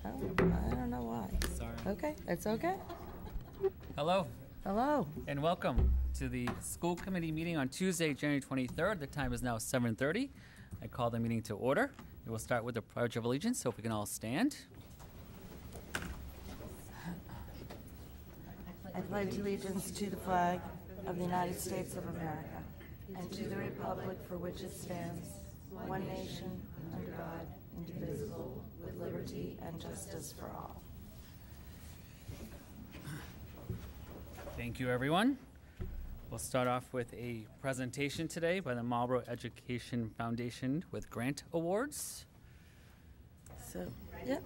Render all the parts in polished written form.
Oh, I don't know why. Sorry. Okay, it's okay. Hello, Hello. and welcome to the school committee meeting on Tuesday, January 23rd. The time is now 7:30. I call the meeting to order. We will start with the Pledge of Allegiance, so if we can all stand. I pledge allegiance to the flag of the United States of America and to the republic for which it stands, one nation, under God, indivisible, with liberty and justice for all. Thank you, everyone. We'll start off with a presentation today by the Marlborough Education Foundation with grant awards. So, yep.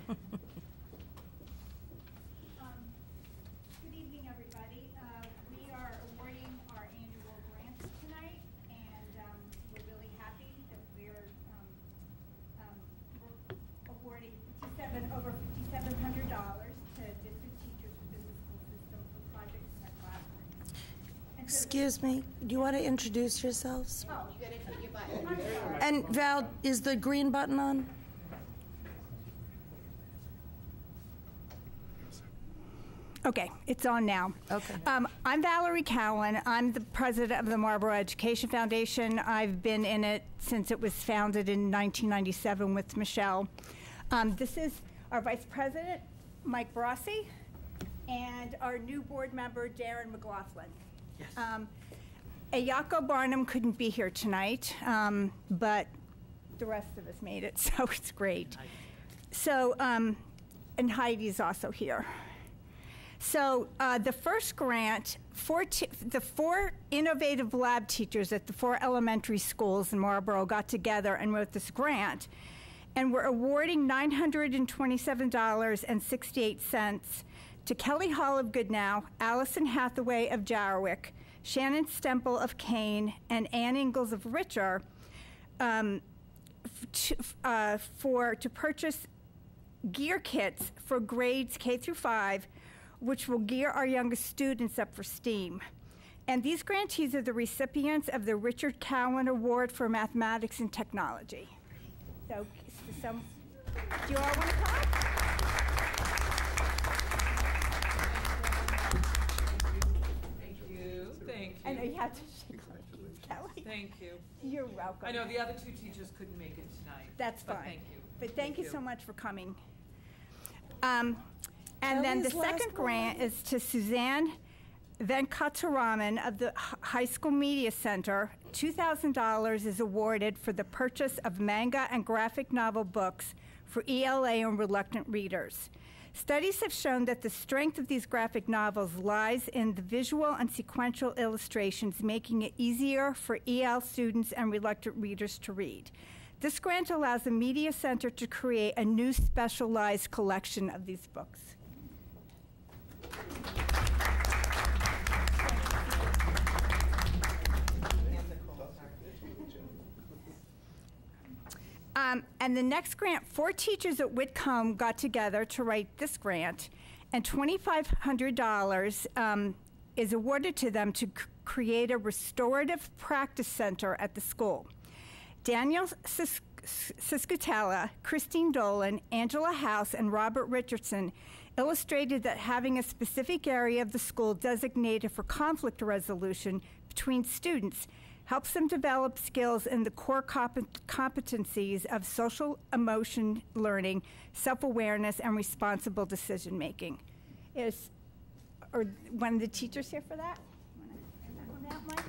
Good evening, everybody. We are awarding our annual grants tonight, and we're really happy that we're awarding over $5,700 to district teachers within the school system for projects in their classrooms. And so Excuse me, do you want to introduce yourselves? you gotta hit your button. I'm sorry. And Val, is the green button on? Okay, it's on now. Okay. I'm Valerie Cowan. I'm the president of the Marlborough Education Foundation. I've been in it since it was founded in 1997 with Michelle. This is our vice president, Mike Brossi, and our new board member, Darren McLaughlin. Yes. Ayako Barnum couldn't be here tonight, but the rest of us made it, so it's great. So, and Heidi's also here. So the first grant, the four innovative lab teachers at the 4 elementary schools in Marlborough got together and wrote this grant, and we're awarding $927.68 to Kelly Hall of Goodnow, Allison Hathaway of Jarwick, Shannon Stemple of Kane, and Ann Ingalls of Richer to purchase gear kits for grades K through 5, which will gear our youngest students up for STEAM. And these grantees are the recipients of the Richard Cowan Award for Mathematics and Technology. So, do you all want to talk? Thank you. Thank I know you. you have to shake Kelly. Thank you. You're welcome. I know the other 2 teachers couldn't make it tonight. That's but fine. Thank you. But thank you so much for coming. And then the Kelly's last second grant is to Suzanne Venkataraman of the High School Media Center. $2,000 is awarded for the purchase of manga and graphic novel books for ELA and reluctant readers. Studies have shown that the strength of these graphic novels lies in the visual and sequential illustrations, making it easier for EL students and reluctant readers to read. This grant allows the Media Center to create a new specialized collection of these books. And the next grant, 4 teachers at Whitcomb got together to write this grant, and $2,500 is awarded to them to create a restorative practice center at the school. Daniel Siskutella, Christine Dolan, Angela House, and Robert Richardson illustrated that having a specific area of the school designated for conflict resolution between students helps them develop skills in the core competencies of social emotion learning, self-awareness, and responsible decision-making. Is one of the teachers here for that? Want to bring that one out, Mike?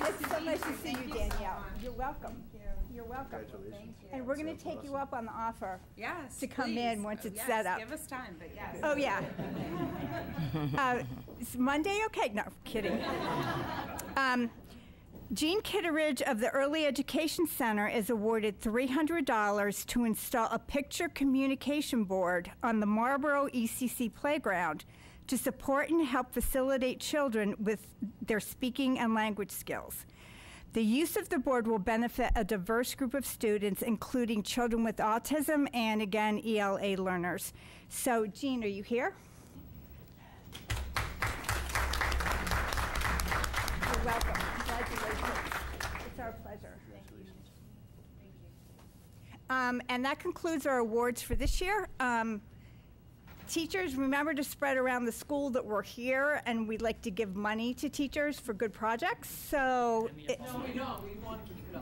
It's so nice to see you, Danielle. You're welcome. You're welcome. Thank you. And we're going to take you up on the offer Yes, to come please. in once it's Yes, set up. Give us time, but yes. Oh, yeah. Is Monday okay? No, kidding. Jean Kitteridge of the Early Education Center is awarded $300 to install a picture communication board on the Marlborough ECC playground to support and help facilitate children with their speaking and language skills. The use of the board will benefit a diverse group of students, including children with autism and, again, ELA learners. So, Jean, are you here? You're welcome. Congratulations. pleasure. And that concludes our awards for this year. Teachers, remember to spread around the school that we're here, and we'd like to give money to teachers for good projects. So, No, we don't. We want to keep it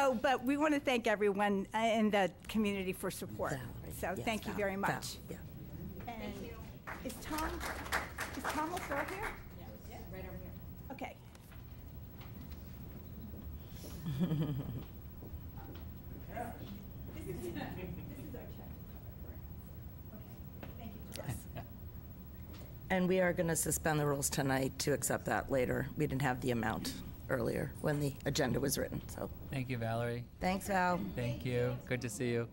up. but we want to thank everyone in the community for support. So, thank you very much. Yeah. And is Tom also here? Yeah, right over here. Okay. This is our check. Okay, thank you, Jess. And we are going to suspend the rules tonight to accept that later. We didn't have the amount earlier when the agenda was written, so. Thank you, Valerie. Thanks, Val. Thank you. Good to see you.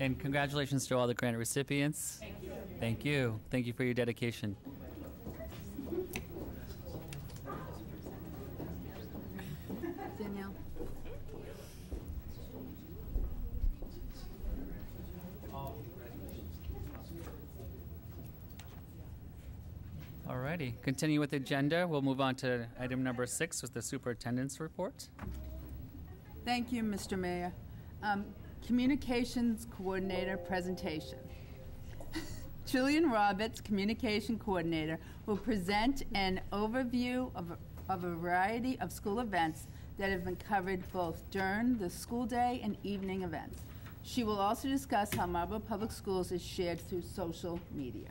And congratulations to all the grant recipients. Thank you. Thank you. Thank you for your dedication. Danielle. Alrighty. Continue with the agenda. We'll move on to item number 6 with the superintendent's report. Thank you, Mr. Mayor. Communications Coordinator presentation. Julian Roberts, Communication Coordinator, will present an overview of a variety of school events that have been covered both during the school day and evening events. She will also discuss how Marlborough Public Schools is shared through social media.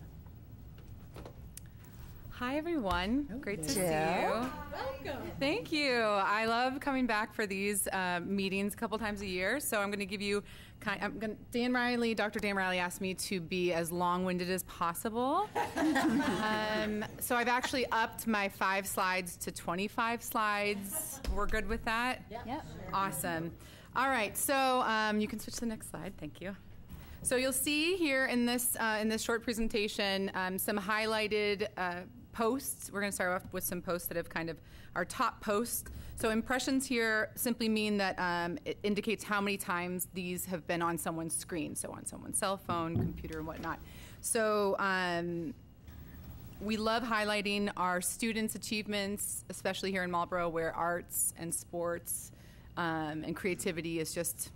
Hi, everyone. Great to see you. Welcome. Thank you. I love coming back for these meetings a couple times a year. So I'm going to give you, Dr. Dan Riley asked me to be as long-winded as possible. So I've actually upped my 5 slides to 25 slides. We're good with that? Yep. Awesome. All right. So you can switch to the next slide. Thank you. So you'll see here in this short presentation some highlighted posts. We're going to start off with some posts that have kind of our top posts. So impressions here simply mean that it indicates how many times these have been on someone's screen, so on someone's cell phone, computer, and whatnot. So we love highlighting our students' achievements, especially here in Marlborough, where arts and sports and creativity is just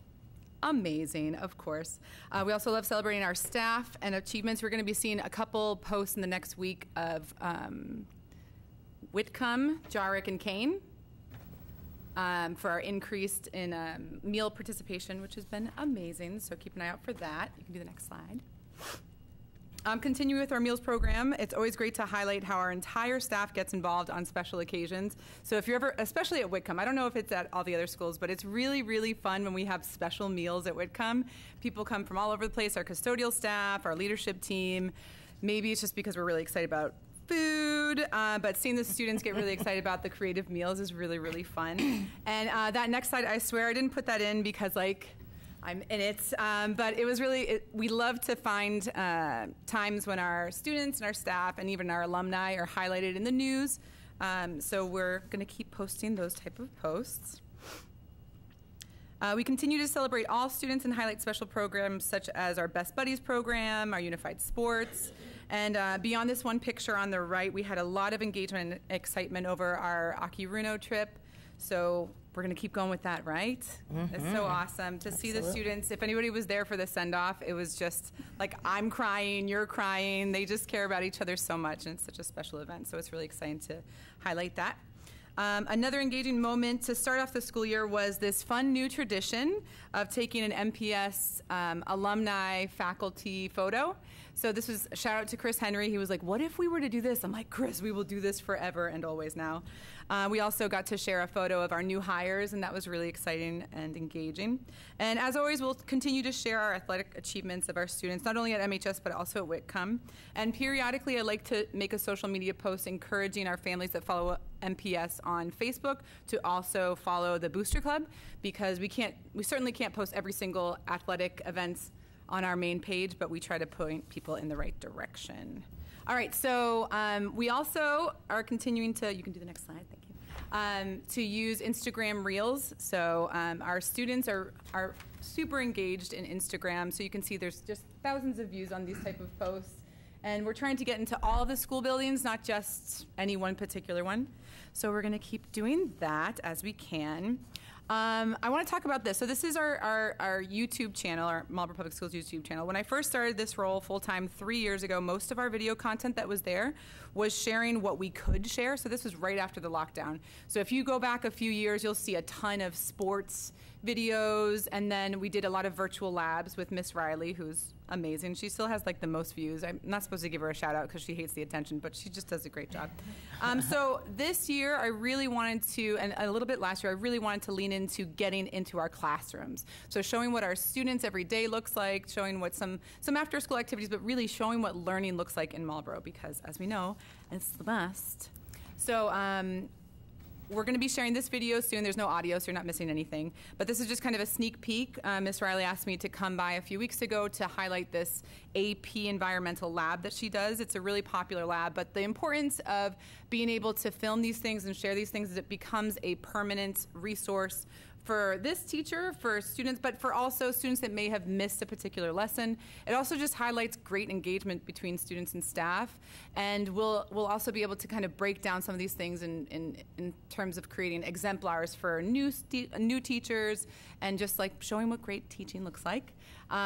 amazing, of course. We also love celebrating our staff and achievements. We're going to be seeing a couple posts in the next week of Whitcomb, Jarrick, and Kane for our increased in meal participation, which has been amazing. So keep an eye out for that. You can do the next slide. Continuing with our meals program, it's always great to highlight how our entire staff gets involved on special occasions. So if you're ever, especially at Whitcomb, I don't know if it's at all the other schools, but it's really, really fun when we have special meals at Whitcomb. People come from all over the place, our custodial staff, our leadership team. Maybe it's just because we're really excited about food, but seeing the students get really excited about the creative meals is really, really fun. And that next slide, I swear I didn't put that in because, like, I'm in it, but it was really, we love to find times when our students and our staff and even our alumni are highlighted in the news. So we're going to keep posting those type of posts. We continue to celebrate all students and highlight special programs such as our Best Buddies program, our Unified Sports. And beyond this one picture on the right, we had a lot of engagement and excitement over our Akiruno trip. So we're going to keep going with that, right? Mm-hmm. It's so awesome to see the students. If anybody was there for the send-off, it was just like, I'm crying, you're crying. They just care about each other so much, and it's such a special event. So it's really exciting to highlight that. Another engaging moment to start off the school year was this fun new tradition of taking an MPS alumni faculty photo. So this was a shout out to Chris Henry. He was like, what if we were to do this? I'm like, Chris, we will do this forever and always now. We also got to share a photo of our new hires, and that was really exciting and engaging. And as always, we'll continue to share our athletic achievements of our students, not only at MHS, but also at Whitcomb. And periodically, I like to make a social media post encouraging our families that follow MPS on Facebook to also follow the Booster Club, because we certainly can't post every single athletic events on our main page, but we try to point people in the right direction. All right, so we also are continuing to, you can do the next slide, thank you, to use Instagram Reels. So our students are super engaged in Instagram, so you can see there's just thousands of views on these type of posts. And we're trying to get into all the school buildings, not just any one particular one. So we're going to keep doing that as we can. I want to talk about this. So this is our YouTube channel, our Marlborough Public Schools YouTube channel. When I first started this role full-time 3 years ago, most of our video content that was there was sharing what we could share. So this was right after the lockdown. So if you go back a few years, you'll see a ton of sports videos, and then we did a lot of virtual labs with Miss Riley, who's amazing. She still has like the most views. I'm not supposed to give her a shout out because she hates the attention, but she just does a great job. So this year I really wanted to, and a little bit last year, I really wanted to lean into getting into our classrooms. So showing what our students every day looks like, showing what some after school activities, but really showing what learning looks like in Marlborough, because as we know, it's the best. So we're going to be sharing this video soon. There's no audio, so you're not missing anything. But this is just kind of a sneak peek. Miss Riley asked me to come by a few weeks ago to highlight this AP environmental lab that she does. It's a really popular lab, but the importance of being able to film these things and share these things is it becomes a permanent resource for this teacher, for students, but for also students that may have missed a particular lesson. It also just highlights great engagement between students and staff, and we'll also be able to kind of break down some of these things in terms of creating exemplars for new teachers and just like showing what great teaching looks like.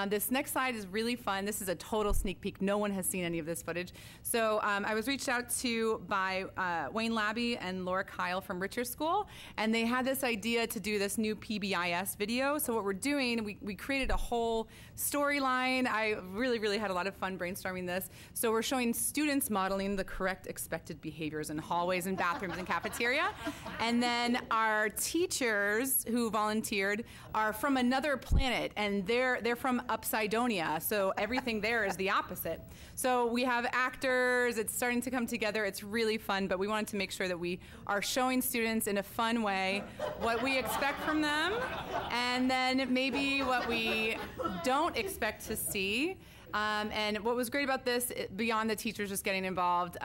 This next slide is really fun. This is a total sneak peek. No one has seen any of this footage. So I was reached out to by Wayne Labby and Laura Kyle from Richard School, and they had this idea to do this new PBIS video. So what we're doing, we created a whole storyline. I really had a lot of fun brainstorming this. So we're showing students modeling the correct expected behaviors in hallways and bathrooms and cafeteria. And then our teachers who volunteered are from another planet, and they're from Upsidonia, so everything there is the opposite. So we have actors, it's starting to come together, it's really fun, but we wanted to make sure that we are showing students in a fun way what we expect from them, and then maybe what we don't expect to see. And what was great about this, beyond the teachers just getting involved,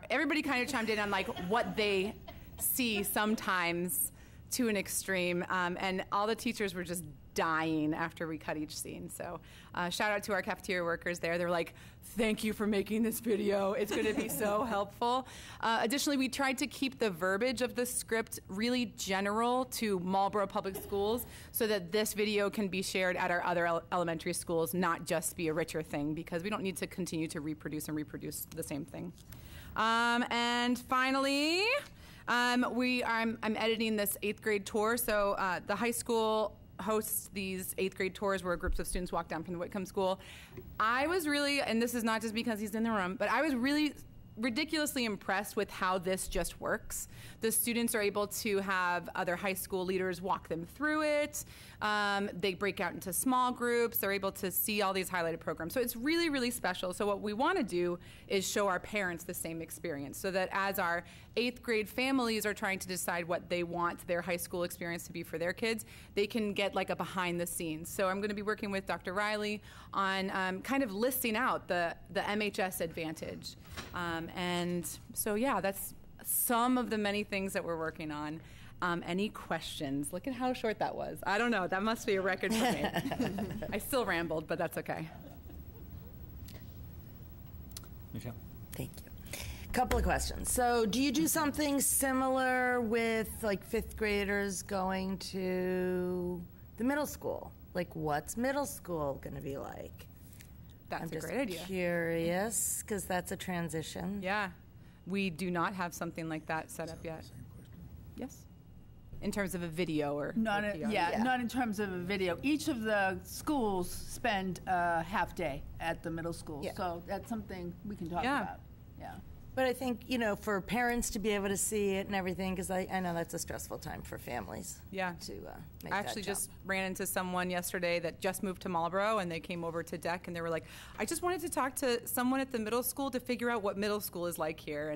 everybody kind of chimed in on like what they see sometimes to an extreme, and all the teachers were just dying after we cut each scene. So shout out to our cafeteria workers there. They're like, thank you for making this video. It's going to be so helpful. Additionally, we tried to keep the verbiage of the script really general to Marlborough Public Schools so that this video can be shared at our other elementary schools, not just be a richer thing, because we don't need to continue to reproduce the same thing. And finally, I'm editing this 8th grade tour. So the high school hosts these 8th grade tours where groups of students walk down from the Whitcomb School. I was really, and this is not just because he's in the room, but I was really ridiculously impressed with how this just works. The students are able to have other high school leaders walk them through it. They break out into small groups. They're able to see all these highlighted programs. So it's really special. So what we want to do is show our parents the same experience, so that as our 8th grade families are trying to decide what they want their high school experience to be for their kids, they can get like a behind the scenes. So I'm going to be working with Dr. Riley on kind of listing out the MHS advantage. And so yeah, that's some of the many things that we're working on. Any questions? Look at how short that was. I don't know. That must be a record for me. I still rambled, but that's okay. Michelle? Thank you. Couple of questions. So do you do something similar with like 5th graders going to the middle school? Like what's middle school going to be like? That's a great I'm idea. just curious, because that's a transition. Yeah. We do not have something like that set up yet. Yes? In terms of a video or Not or a, PR. yeah, not in terms of a video. Each of the schools spend a half day at the middle school, Yeah. so that's something we can talk Yeah. about. Yeah. But I think, for parents to be able to see it and everything, because I know that's a stressful time for families. Yeah. To make I that actually jump. just ran into someone yesterday that just moved to Marlborough, and they came over to DEC, and they were like, I just wanted to talk to someone at the middle school to figure out what middle school is like here.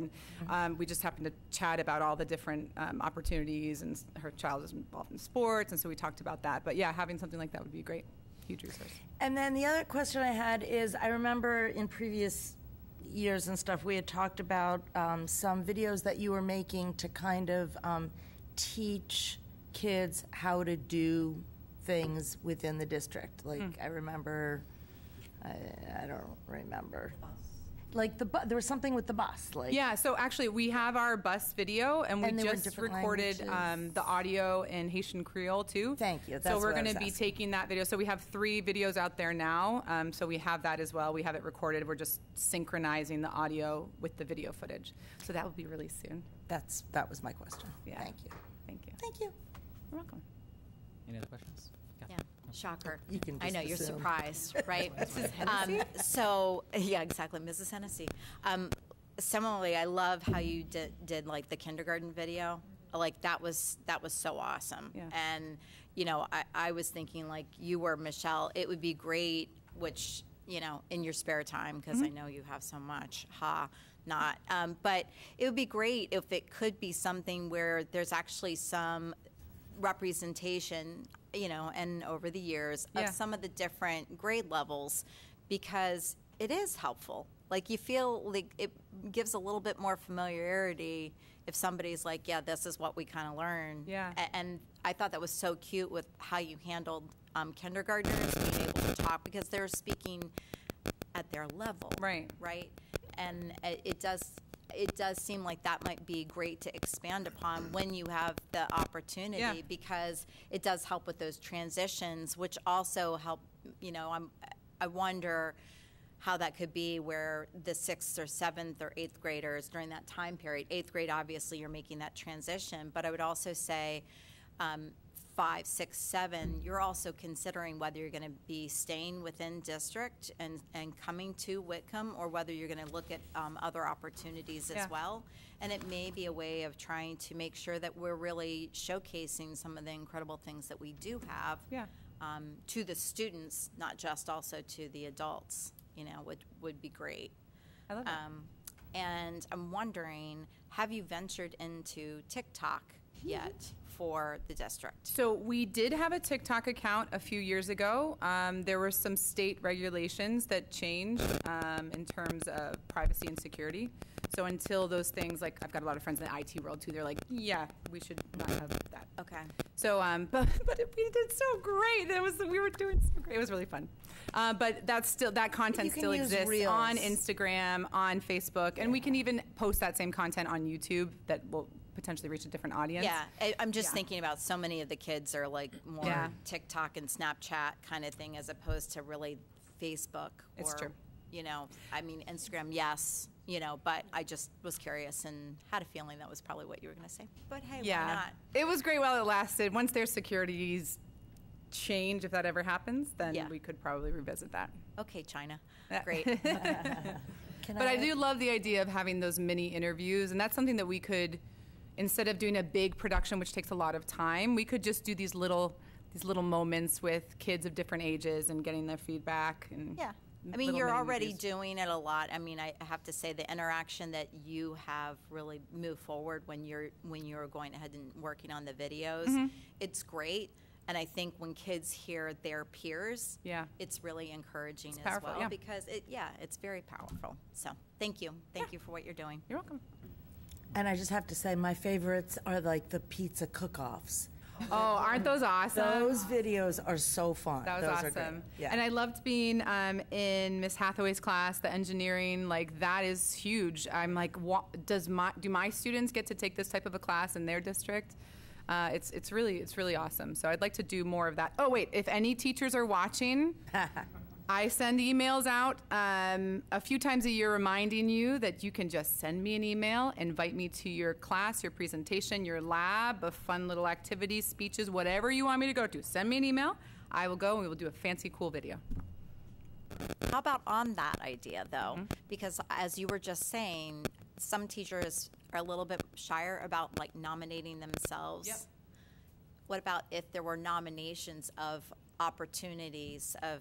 And we just happened to chat about all the different opportunities, and her child is involved in sports, and so we talked about that. But yeah, having something like that would be a great, huge resource. And then the other question I had is, I remember in previous years and stuff, we had talked about some videos that you were making to kind of teach kids how to do things within the district. Like I remember, I don't remember. Like there was something with the bus. Like Yeah, so actually we have our bus video, and we And they were in just different recorded languages. the audio in Haitian Creole too. Thank you. That's So we're what I going to was be asking. taking that video. So we have 3 videos out there now. So we have that as well. We have it recorded. We're just synchronizing the audio with the video footage. So that will be released soon. that was my question. Yeah. Thank you. Thank you. Thank you. You're welcome. Any other questions? Yeah, shocker. You can I just know, you're assume. surprised, right? So, yeah, exactly, Mrs. Hennessy. Similarly, I love how you did like the kindergarten video. Like that was so awesome. Yeah. And, you know, I was thinking like you were Michelle, it would be great, which, you know, in your spare time, because I know you have so much, not. But it would be great if it could be something where there's actually some representation, you know, and over the years Yeah. of some of the different grade levels, because it is helpful. Like you feel like it gives a little bit more familiarity if somebody's like, yeah, this is what we kind of learn. Yeah. And I thought that was so cute with how you handled kindergartners being able to talk, because they're speaking at their level. Right. Right. And it does seem like that might be great to expand upon when you have the opportunity, Yeah. because it does help with those transitions, which also help, you know, I wonder how that could be where the 6th or 7th or 8th graders during that time period. 8th grade, obviously, you're making that transition, but I would also say 5, 6, 7, you're also considering whether you're going to be staying within district and coming to Whitcomb, or whether you're going to look at other opportunities as Yeah. well. And it may be a way of trying to make sure that we're really showcasing some of the incredible things that we do have Yeah. to the students, not just also to the adults, you know, would be great. I love it. And I'm wondering, have you ventured into TikTok yet for the district? So we did have a TikTok account a few years ago. There were some state regulations that changed in terms of privacy and security. So until those things, like I've got a lot of friends in the IT world too, they're like, yeah, we should not have that. Okay. So, we did so great. We were doing so great. It was really fun. But that content You can still use exists Reels. on Instagram, on Facebook, and we can even post that same content on YouTube that will potentially reach a different audience. Yeah, I'm just Yeah. thinking about so many of the kids are like more Yeah. TikTok and Snapchat kind of thing, as opposed to really Facebook. It's or, true. You know, I mean, Instagram, yes, you know, but I just was curious and had a feeling that was probably what you were going to say. But hey, why not? It was great while it lasted. Once their securities change, if that ever happens, then Yeah. we could probably revisit that. Okay, China. Yeah. Great. But I do love the idea of having those mini interviews, and that's something that we could, instead of doing a big production, which takes a lot of time, we could just do these little moments with kids of different ages and getting their feedback. And Yeah. I mean, little you're mini already movies. doing it a lot. I mean, I have to say the interaction that you have really moved forward when you're going ahead and working on the videos, Mm-hmm. it's great. And I think when kids hear their peers, Yeah. it's really encouraging It's as powerful, well, yeah. because it's very powerful. So thank you. Thank you for what you're doing. You're welcome. And I just have to say, my favorites are like the pizza cook-offs. Oh, aren't those awesome? Those videos are so fun. That was Those are great. awesome. Yeah. And I loved being in Miss Hathaway's class, the engineering, like that is huge. I'm like, do my students get to take this type of a class in their district? It's really awesome. So I'd like to do more of that. Oh wait, if any teachers are watching, I send emails out a few times a year reminding you that you can just send me an email, invite me to your class, your presentation, your lab, of fun little activities, speeches, whatever you want me to go to. Send me an email. I will go and we will do a fancy, cool video. How about on that idea, though? Mm-hmm. Because as you were just saying, some teachers are a little bit shyer about like nominating themselves. Yep. What about if there were nominations of opportunities of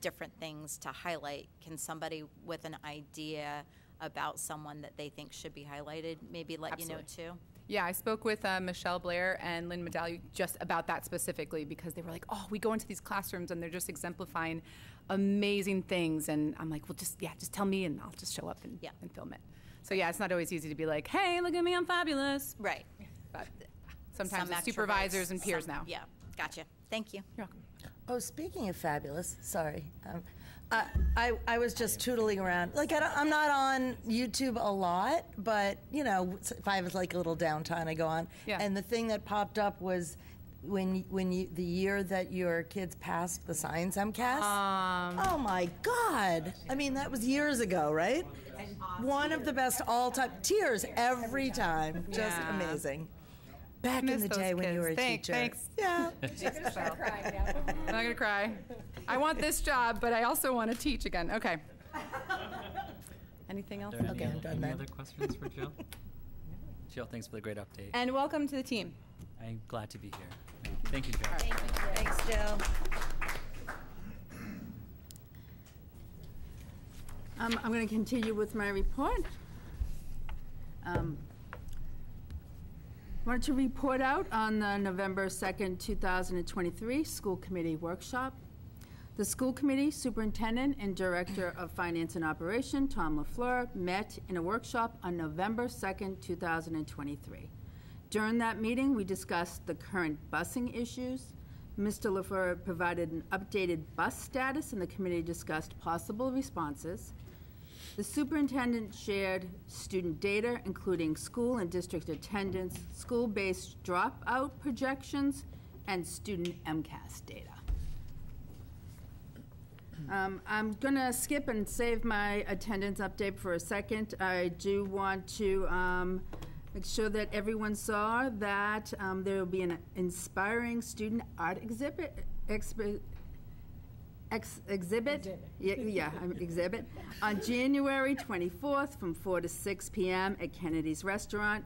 different things to highlight? Can somebody with an idea about someone that they think should be highlighted maybe let you know too? Yeah, I spoke with Michelle Blair and Lynn Medallion just about that specifically, because they were like, oh, we go into these classrooms and they're just exemplifying amazing things. And I'm like, well, just tell me and I'll just show up and film it. So yeah, it's not always easy to be like, hey, look at me, I'm fabulous. Right. But sometimes Some it's supervisors extroverts, and peers some- now. Yeah, gotcha. Thank you. You're welcome. Oh, speaking of fabulous, sorry. I was just tootling around. Like, I'm not on YouTube a lot, but, you know, if I have like a little downtime, I go on. Yeah. And the thing that popped up was the year that your kids passed the science MCAS. Oh my God! I mean, that was years ago, right? One of the best all-time. Tears every time. Just Yeah. amazing. Back in Miss the those day when you were a kids. teacher. Thanks. Yeah. I'm not gonna cry. I want this job, but I also want to teach again. Okay. Anything else? Are there Okay, any, I'm done any then. other questions for Jill? Jill, thanks for the great update. And welcome to the team. I'm glad to be here. Thank you, Jill. Thanks, Jill. I'm going to continue with my report. Wanted to report out on the November 2nd, 2023 School Committee Workshop. The School Committee Superintendent and Director of Finance and Operation, Tom LaFleur, met in a workshop on November 2nd, 2023. During that meeting, we discussed the current busing issues. Mr. LaFleur provided an updated bus status, and the committee discussed possible responses. The superintendent shared student data, including school and district attendance, school-based dropout projections, and student MCAS data. I'm going to skip and save my attendance update for a second. I do want to make sure that everyone saw that there will be an inspiring student art exhibit on January 24th from 4 to 6 p.m. at Kennedy's Restaurant.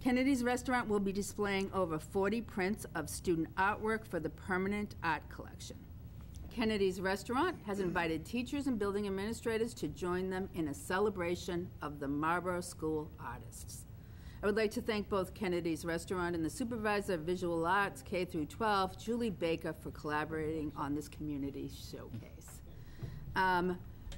Kennedy's Restaurant will be displaying over 40 prints of student artwork for the permanent art collection. Kennedy's Restaurant has invited teachers and building administrators to join them in a celebration of the Marlborough School artists. I would like to thank both Kennedy's Restaurant and the Supervisor of Visual Arts K-12, Julie Baker, for collaborating on this community showcase.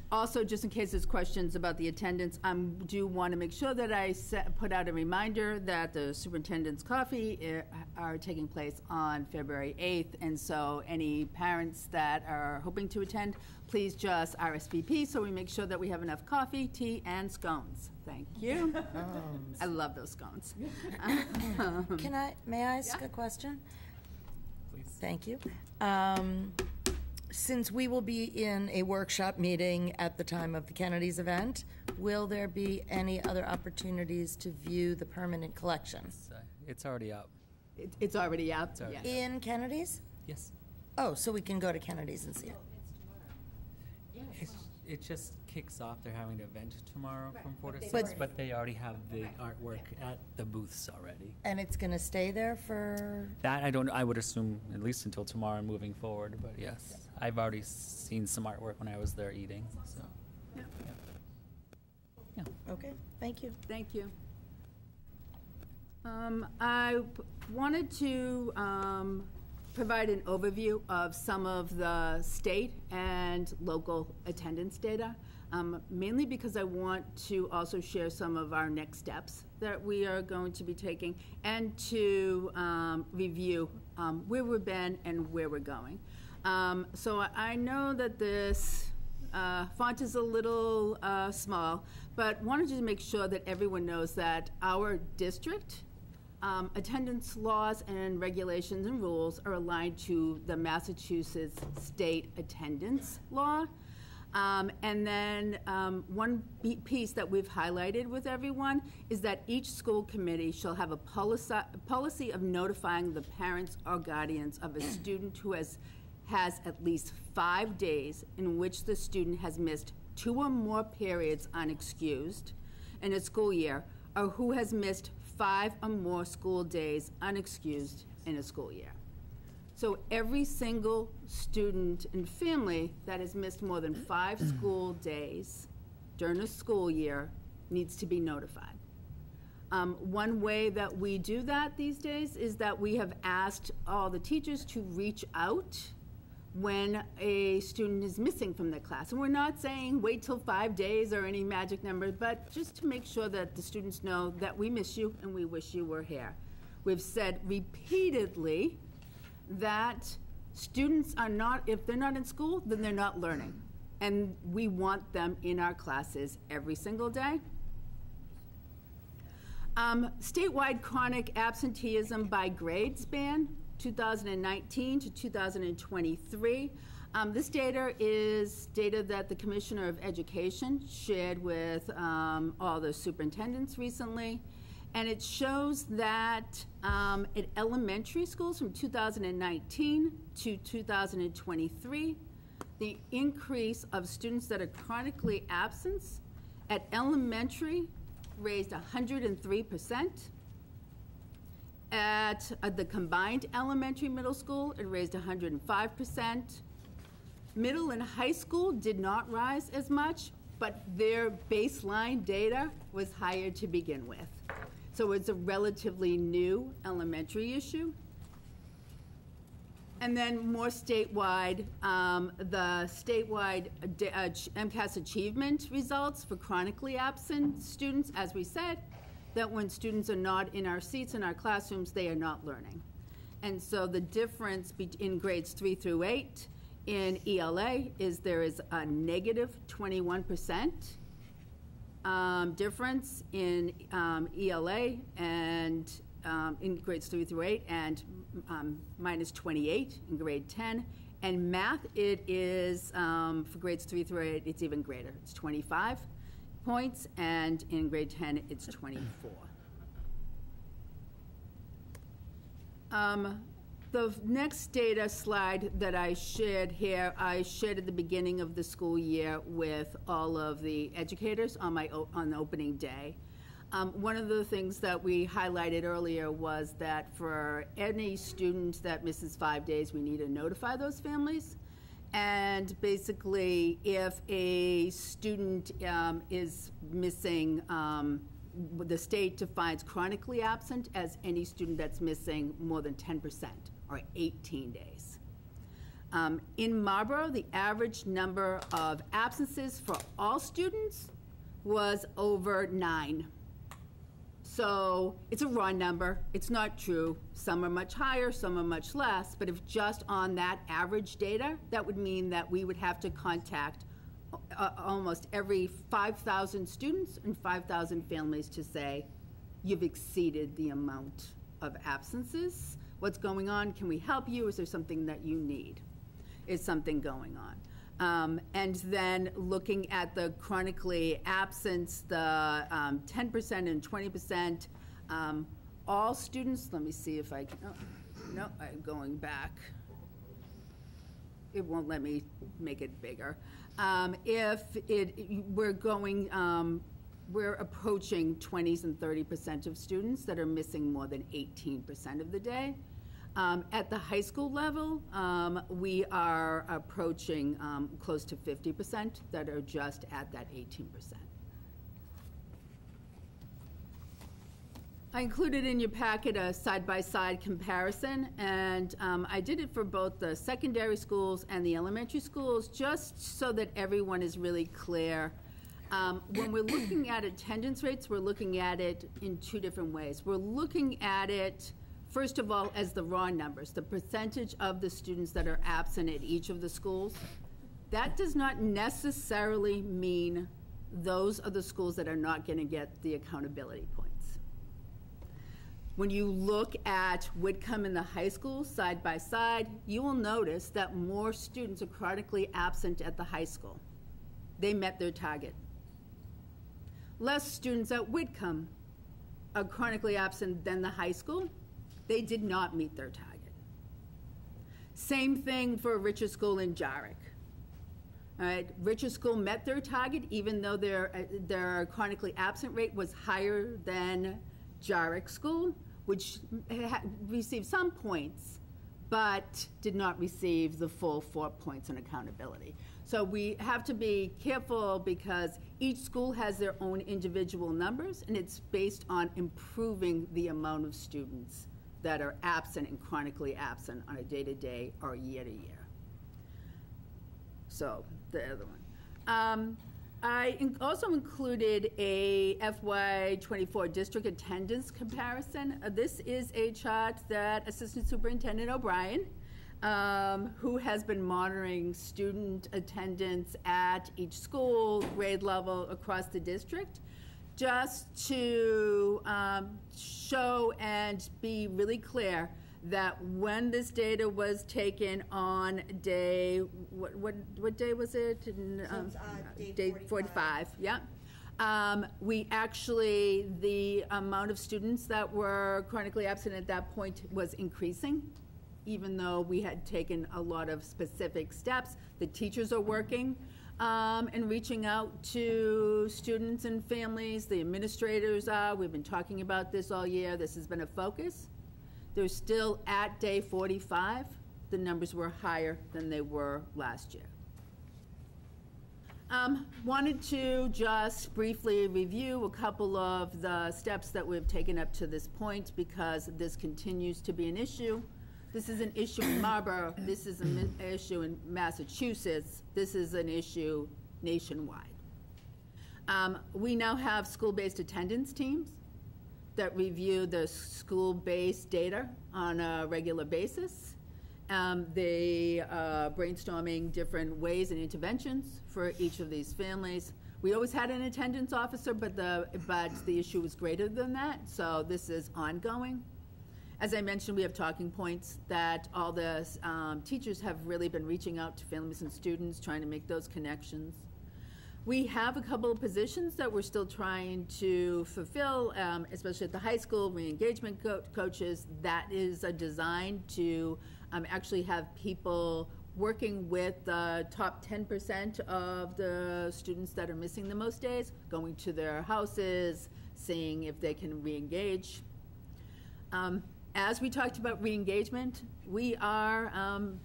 Also, just in case there's questions about the attendance, I do want to make sure that I put out a reminder that the superintendent's coffee are taking place on February 8th, and so any parents that are hoping to attend, please just RSVP so we make sure that we have enough coffee, tea, and scones. Thank you. I love those scones. May I ask a question? Please. Thank you. Since we will be in a workshop meeting at the time of the Kennedy's event, will there be any other opportunities to view the permanent collection? It's already up. It's already up. It's already Yes. In Kennedy's? Yes. Oh, so we can go to Kennedy's and see it. It just kicks off. They're having an event tomorrow from 4 to 6, But- but they already have the artwork at the booths already. And it's going to stay there for... That I don't. I would assume at least until tomorrow and moving forward. But yes, I've already seen some artwork when I was there eating. So. Yeah. Okay, thank you. Thank you. I wanted to provide an overview of some of the state and local attendance data, mainly because I want to also share some of our next steps that we are going to be taking and to review where we've been and where we're going. So I know that this font is a little small, but wanted to make sure that everyone knows that our district attendance laws and regulations and rules are aligned to the Massachusetts state attendance law. And then one piece that we've highlighted with everyone is that each school committee shall have a policy of notifying the parents or guardians of a student who has at least 5 days in which the student has missed 2 or more periods unexcused in a school year, or who has missed 5 or more school days unexcused in a school year. So every single student and family that has missed more than 5 school days during a school year needs to be notified. One way that we do that these days is that we have asked all the teachers to reach out when a student is missing from their class. And we're not saying wait till 5 days or any magic number, but just to make sure that the students know that we miss you and we wish you were here. We've said repeatedly that students are not, if they're not in school, then they're not learning. and we want them in our classes every single day. Statewide chronic absenteeism by grade span, 2019 to 2023. This data is data that the Commissioner of Education shared with all the superintendents recently. And it shows that at elementary schools from 2019 to 2023, the increase of students that are chronically absent at elementary raised 103%. At the combined elementary middle school, it raised 105%. Middle and high school did not rise as much, but their baseline data was higher to begin with. So it's a relatively new elementary issue. And then more statewide, the statewide MCAS achievement results for chronically absent students, as we said, that when students are not in our seats in our classrooms, they are not learning. And so the difference in grades 3 through 8 in ELA is there is a negative 21% difference in ELA and in grades 3 through 8, and minus 28 in grade 10. And math, it is, for grades 3 through 8, it's even greater. It's 25 points, and in grade 10, it's 24. The next data slide that I shared here, I shared at the beginning of the school year with all of the educators on the opening day. One of the things that we highlighted earlier was that for any student that misses 5 days, we need to notify those families. And basically, if a student is missing, the state defines chronically absent as any student that's missing more than 10%, or 18 days. In Marlborough, the average number of absences for all students was over 9. So it's a raw number. It's not true. Some are much higher, some are much less. But if just on that average data, that would mean that we would have to contact almost every 5,000 students and 5,000 families to say, you've exceeded the amount of absences. What's going on? Can we help you? Is there something that you need? Is something going on? And then looking at the chronically absent, the 10% and 20%, all students, let me see if I can, no, I'm going back. It won't let me make it bigger. We're approaching 20s and 30% of students that are missing more than 18% of the day. At the high school level, we are approaching close to 50% that are just at that 18%. I included in your packet a side-by-side comparison, and I did it for both the secondary schools and the elementary schools, just so that everyone is really clear. When we're looking at attendance rates, we're looking at it in two different ways. We're looking at it, first of all, as the raw numbers, the percentage of the students that are absent at each of the schools. That does not necessarily mean those are the schools that are not going to get the accountability points. When you look at Whitcomb and the high school side by side, you will notice that more students are chronically absent at the high school. They met their target. Less students at Whitcomb are chronically absent than the high school. They did not meet their target. Same thing for Richard School in Jarrick. All right, Richard School met their target even though their chronically absent rate was higher than Jarrick School, which received some points, but did not receive the full 4 points on accountability. So we have to be careful because each school has their own individual numbers, and it's based on improving the amount of students that are absent and chronically absent on a day-to-day or year-to-year. So the other one. I also included a FY24 district attendance comparison. This is a chart that Assistant Superintendent O'Brien who has been monitoring student attendance at each school, grade level, across the district, just to show and be really clear that when this data was taken on day, what day was it? Day 45, yeah. We actually, the amount of students that were chronically absent at that point was increasing, even though we had taken a lot of specific steps. The teachers are working and reaching out to students and families. The administrators are. We've been talking about this all year. This has been a focus. They're still at day 45. The numbers were higher than they were last year. Wanted to just briefly review a couple of the steps that we've taken up to this point, because this continues to be an issue. This is an issue in Marlborough. This is an issue in Massachusetts. This is an issue nationwide. We now have school-based attendance teams that review the school-based data on a regular basis. They are brainstorming different ways and interventions for each of these families. We always had an attendance officer, but the issue was greater than that, so this is ongoing. As I mentioned, we have talking points that all the teachers have really been reaching out to families and students, trying to make those connections. We have a couple of positions that we're still trying to fulfill, especially at the high school, re-engagement coaches. That is a design to actually have people working with the top 10% of the students that are missing the most days, going to their houses, seeing if they can re-engage. As we talked about re-engagement, we are,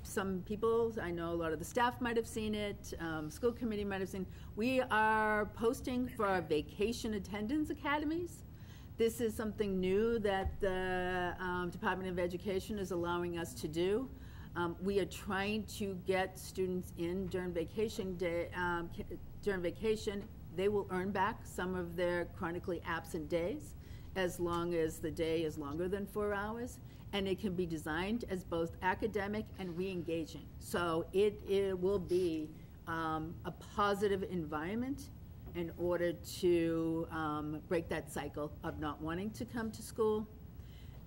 some people, I know a lot of the staff might have seen it, school committee might have seen, we are posting for our vacation attendance academies. This is something new that the Department of Education is allowing us to do. We are trying to get students in during vacation day. During vacation, they will earn back some of their chronically absent days, as long as the day is longer than 4 hours, and it can be designed as both academic and re-engaging. So it will be a positive environment in order to break that cycle of not wanting to come to school.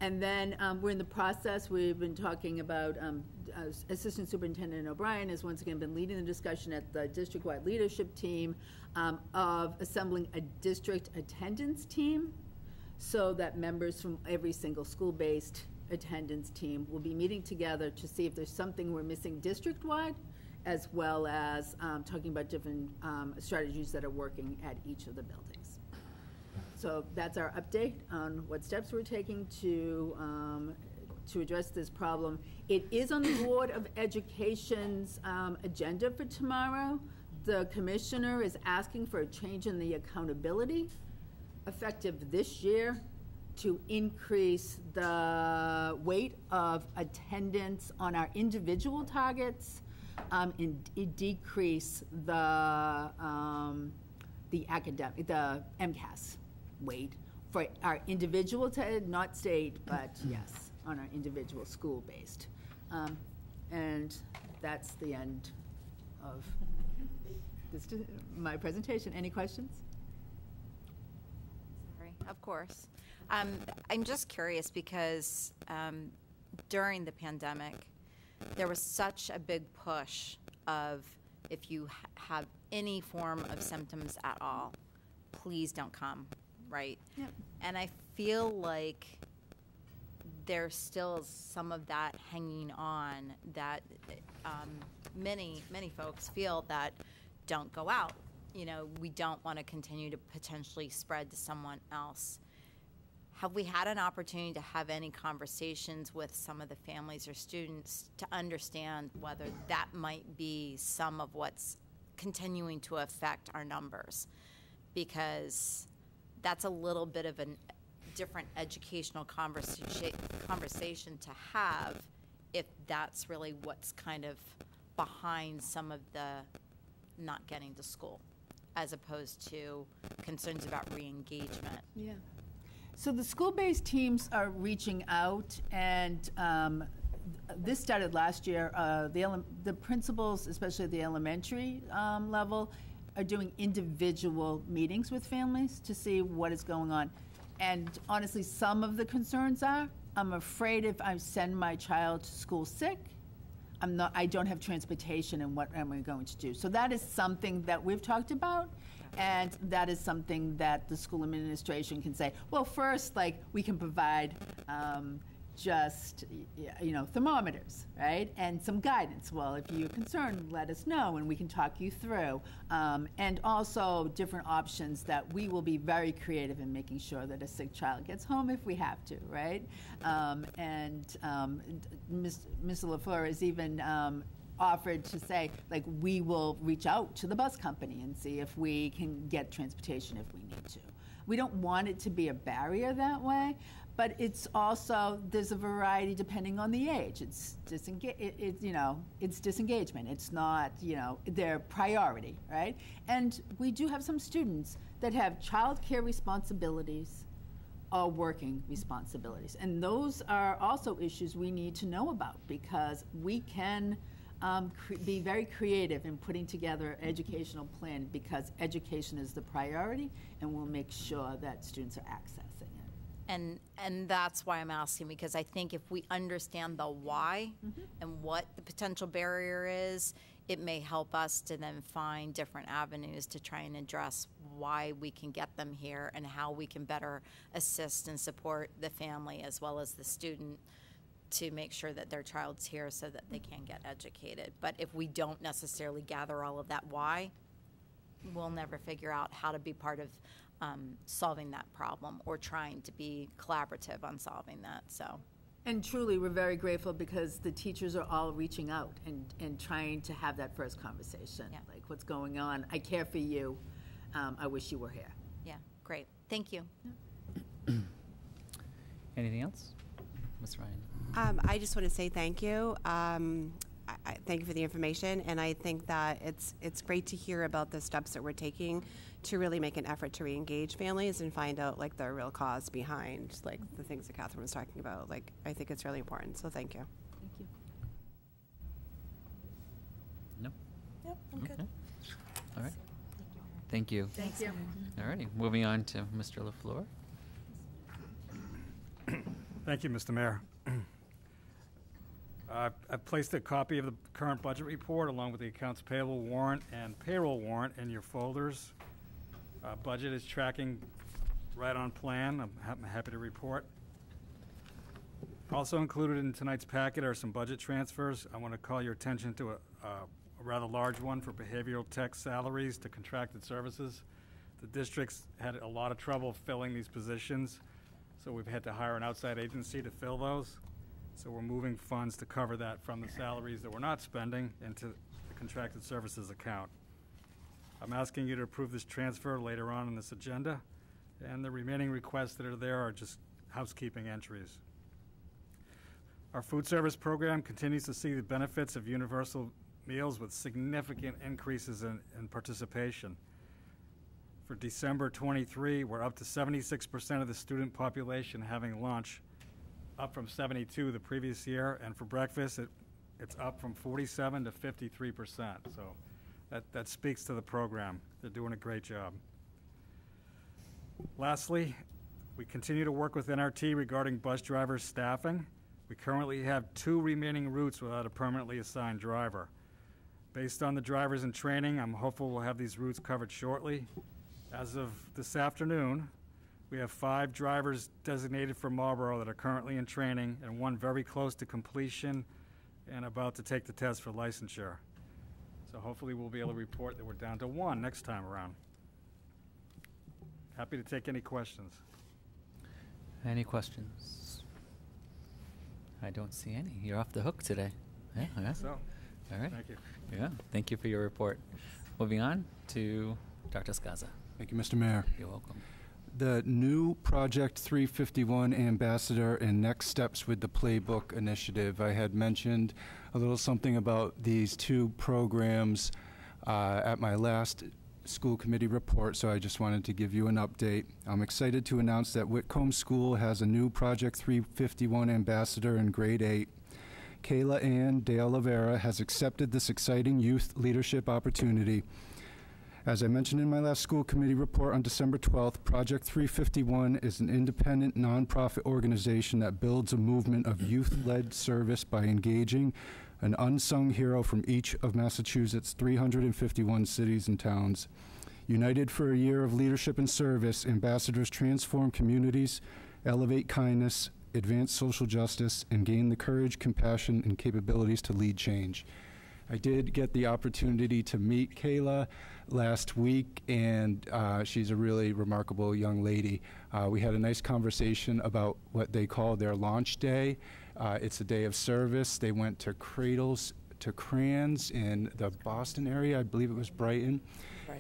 And then we're in the process, we've been talking about, Assistant Superintendent O'Brien has once again been leading the discussion at the district-wide leadership team of assembling a district attendance team, so that members from every single school-based attendance team will be meeting together to see if there's something we're missing district-wide, as well as talking about different strategies that are working at each of the buildings. So that's our update on what steps we're taking to address this problem. It is on the Board of Education's agenda for tomorrow. The commissioner is asking for a change in the accountability effective this year to increase the weight of attendance on our individual targets and decrease the MCAS weight for our individual, not state, but yes, on our individual school-based. And that's the end of this, my presentation. Any questions? Of course. I'm just curious because during the pandemic, there was such a big push of if you have any form of symptoms at all, please don't come, right? Yep. And I feel like there still is some of that hanging on that many folks feel that don't go out. You know, we don't want to continue to potentially spread to someone else. Have we had an opportunity to have any conversations with some of the families or students to understand whether that might be some of what's continuing to affect our numbers? Because that's a little bit of a different educational conversation to have if that's really what's kind of behind some of the not getting to school, as opposed to concerns about re-engagement. Yeah. So the school-based teams are reaching out and this started last year. The principals, especially at the elementary level, are doing individual meetings with families to see what is going on. And honestly, some of the concerns are, I'm afraid if I send my child to school sick, I don't have transportation, and what am I going to do? So that is something that we've talked about, and that is something that the school administration can say, well, first, like, we can provide just, thermometers, right? And some guidance. Well, if you're concerned, let us know, and we can talk you through. And also different options that we will be very creative in making sure that a sick child gets home if we have to, right? Mr. LaFleur has even offered to say, like, we will reach out to the bus company and see if we can get transportation if we need to. We don't want it to be a barrier that way, but it's also, there's a variety depending on the age. It's disengagement. It's not, their priority, right? And we do have some students that have childcare responsibilities or working responsibilities. And those are also issues we need to know about, because we can be very creative in putting together an educational plan, because education is the priority, and we'll make sure that students are accessing it. And that's why I'm asking, because I think if we understand the why and what the potential barrier is, it may help us to then find different avenues to try and address why we can get them here and how we can better assist and support the family as well as the student to make sure that their child's here so that they can get educated. But if we don't necessarily gather all of that why, we'll never figure out how to be part of solving that problem or trying to be collaborative on solving that. So. And truly, we're very grateful because the teachers are all reaching out and trying to have that first conversation. Yeah. Like, what's going on? I care for you. I wish you were here. Yeah, great. Thank you. Anything else? Ms. Ryan? I just want to say thank you. I thank you for the information, and I think that it's great to hear about the steps that we're taking to really make an effort to re-engage families and find out, like, the real cause behind, like, the things that Catherine was talking about. Like, I think it's really important, so thank you. Thank you. No? Yep, I'm good. All right. Thank you. Thank you. All righty. Moving on to Mr. LaFleur. Thank you, Mr. Mayor. I've placed a copy of the current budget report along with the accounts payable warrant and payroll warrant in your folders. Budget is tracking right on plan. I'm happy to report. Also included in tonight's packet are some budget transfers. I want to call your attention to a rather large one for behavioral tech salaries to contracted services. The district's had a lot of trouble filling these positions, so we've had to hire an outside agency to fill those. So we're moving funds to cover that from the salaries that we're not spending into the contracted services account. I'm asking you to approve this transfer later on in this agenda, and the remaining requests that are there are just housekeeping entries. Our food service program continues to see the benefits of universal meals with significant increases in participation. For December 23, we're up to 76% of the student population having lunch, up from 72 the previous year, and for breakfast, it's up from 47 to 53%. So that speaks to the program. They're doing a great job. Lastly, we continue to work with NRT regarding bus driver staffing. We currently have 2 remaining routes without a permanently assigned driver. Based on the drivers in training, I'm hopeful we'll have these routes covered shortly. As of this afternoon, we have 5 drivers designated for Marlborough that are currently in training and 1 very close to completion and about to take the test for licensure. So hopefully we'll be able to report that we're down to 1 next time around. Happy to take any questions. Any questions? I don't see any. You're off the hook today. Yeah, yeah. So, all right. thank you. Yeah, thank you for your report. Moving on to Dr. Skaza. Thank you, Mr. Mayor. You're welcome. The new Project 351 ambassador and next steps with the Playbook initiative. I had mentioned a little something about these 2 programs at my last school committee report, so I just wanted to give you an update. I'm excited to announce that Whitcomb School has a new Project 351 ambassador in grade 8. Kayla Ann de Oliveira has accepted this exciting youth leadership opportunity. As I mentioned in my last school committee report on December 12th, Project 351 is an independent nonprofit organization that builds a movement of youth-led service by engaging an unsung hero from each of Massachusetts' 351 cities and towns. United for a year of leadership and service, ambassadors transform communities, elevate kindness, advance social justice, and gain the courage, compassion, and capabilities to lead change. I did get the opportunity to meet Kayla last week, and she's a really remarkable young lady. We had a nice conversation about what they call their launch day. It's a day of service. They went to Cradles to Crayons in the Boston area, I believe it was Brighton,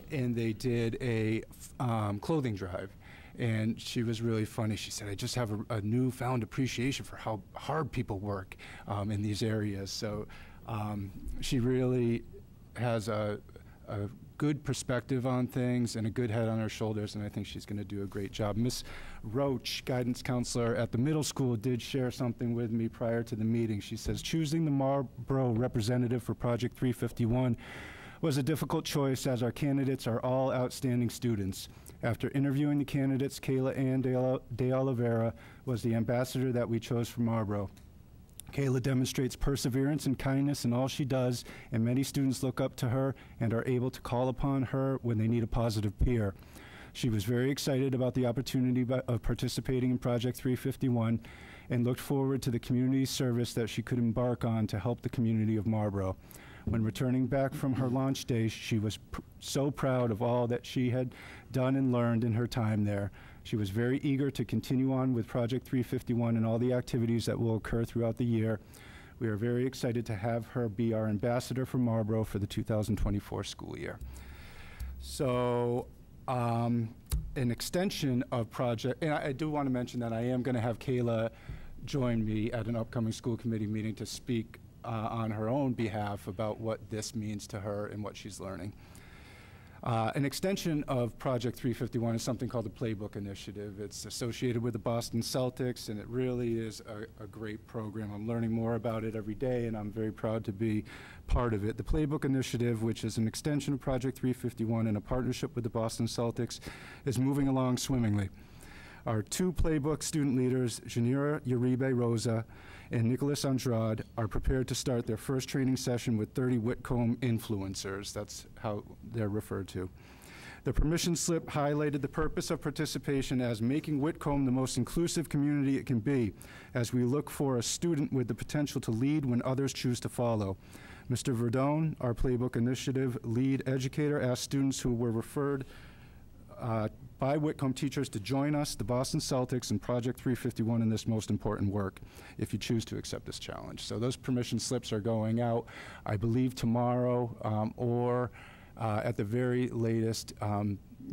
and they did a clothing drive. And she was really funny. She said, I just have a newfound appreciation for how hard people work in these areas. So she really has a good perspective on things and a good head on her shoulders, and I think she's going to do a great job. Miss Roach, guidance counselor at the middle school, did share something with me prior to the meeting. She says, choosing the Marlborough representative for Project 351 was a difficult choice, as our candidates are all outstanding students. After interviewing the candidates, Kayla Ann de Oliveira was the ambassador that we chose for Marlborough. Kayla demonstrates perseverance and kindness in all she does, and many students look up to her and are able to call upon her when they need a positive peer. She was very excited about the opportunity of participating in Project 351 and looked forward to the community service that she could embark on to help the community of Marlborough. When returning back from her launch day, she was so proud of all that she had done and learned in her time there. She was very eager to continue on with Project 351 and all the activities that will occur throughout the year. We are very excited to have her be our ambassador for Marlborough for the 2024 school year. So, an extension of Project, and I do want to mention that I am going to have Kayla join me at an upcoming school committee meeting to speak on her own behalf about what this means to her and what she's learning. An extension of Project 351 is something called the Playbook Initiative. It's associated with the Boston Celtics, and it really is a great program. I'm learning more about it every day, and I'm very proud to be part of it. The Playbook Initiative, which is an extension of Project 351 in a partnership with the Boston Celtics, is moving along swimmingly. Our two Playbook student leaders, Janira Uribe Rosa and Nicholas Andrade, are prepared to start their first training session with 30 Whitcomb influencers. That's how they're referred to. The permission slip highlighted the purpose of participation as making Whitcomb the most inclusive community it can be, as we look for a student with the potential to lead when others choose to follow. Mr. Verdone, our Playbook Initiative lead educator, asked students who were referred by Whitcomb teachers to join us, the Boston Celtics, and Project 351 in this most important work, if you choose to accept this challenge. So those permission slips are going out, I believe, tomorrow or at the very latest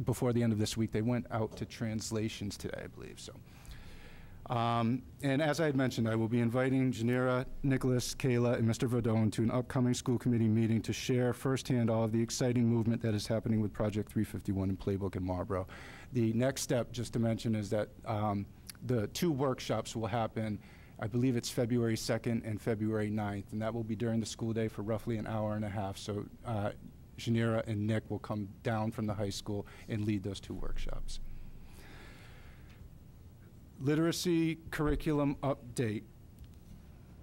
before the end of this week. They went out to translations today, I believe. So. And as I had mentioned, I will be inviting Janira, Nicholas, Kayla, and Mr. Verdone to an upcoming school committee meeting to share firsthand all of the exciting movement that is happening with Project 351 and Playbook in Marlborough. The next step, just to mention, is that the two workshops will happen, I believe it's February 2nd and February 9th, and that will be during the school day for roughly an hour and a half. So Janira and Nick will come down from the high school and lead those two workshops. Literacy curriculum update.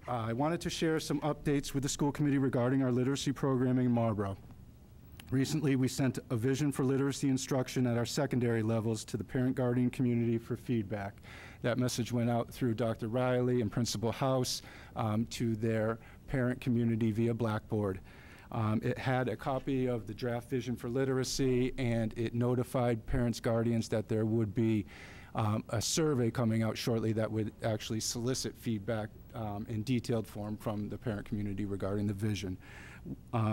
I wanted to share some updates with the school committee regarding our literacy programming in Marlborough. Recently, we sent a vision for literacy instruction at our secondary levels to the parent-guardian community for feedback. That message went out through Dr. Riley and Principal House to their parent community via Blackboard. It had a copy of the draft vision for literacy, and it notified parents, guardians that there would be a survey coming out shortly that would actually solicit feedback in detailed form from the parent community regarding the vision.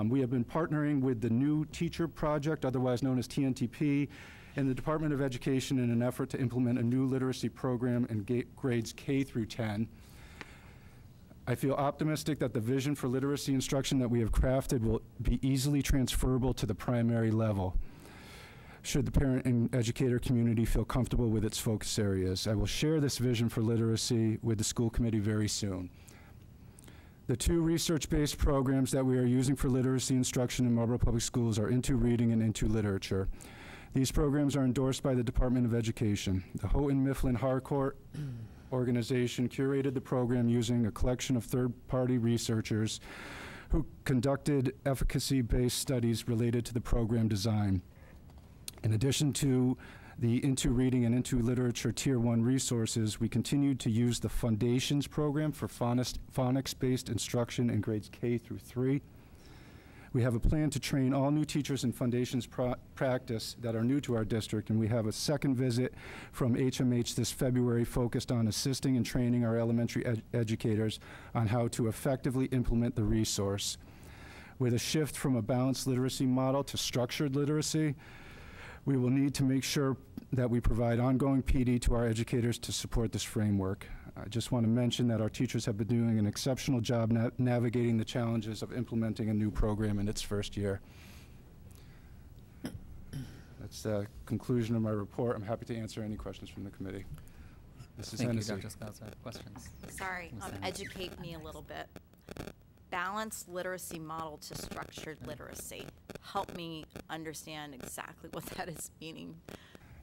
We have been partnering with the New Teacher Project, otherwise known as TNTP, and the Department of Education in an effort to implement a new literacy program in grades K through 10. I feel optimistic that the vision for literacy instruction that we have crafted will be easily transferable to the primary level, should the parent and educator community feel comfortable with its focus areas. I will share this vision for literacy with the school committee very soon. The two research-based programs that we are using for literacy instruction in Marlborough Public Schools are Into Reading and Into Literature. These programs are endorsed by the Department of Education. The Houghton Mifflin Harcourt organization curated the program using a collection of third-party researchers who conducted efficacy-based studies related to the program design. In addition to the Into Reading and Into Literature Tier 1 resources, we continued to use the Foundations program for phonics-based instruction in grades K through 3. We have a plan to train all new teachers in Foundations practice that are new to our district, and we have a second visit from HMH this February focused on assisting and training our elementary educators on how to effectively implement the resource. With a shift from a balanced literacy model to structured literacy, we will need to make sure that we provide ongoing PD to our educators to support this framework. I just want to mention that our teachers have been doing an exceptional job navigating the challenges of implementing a new program in its first year. That's the conclusion of my report. I'm happy to answer any questions from the committee. Mrs. Thank Hennessy. you, Dr. Scott. Questions? Sorry, Ms. Hennessy. educate me a little bit. Balanced literacy model to structured literacy. Help me understand exactly what that is meaning,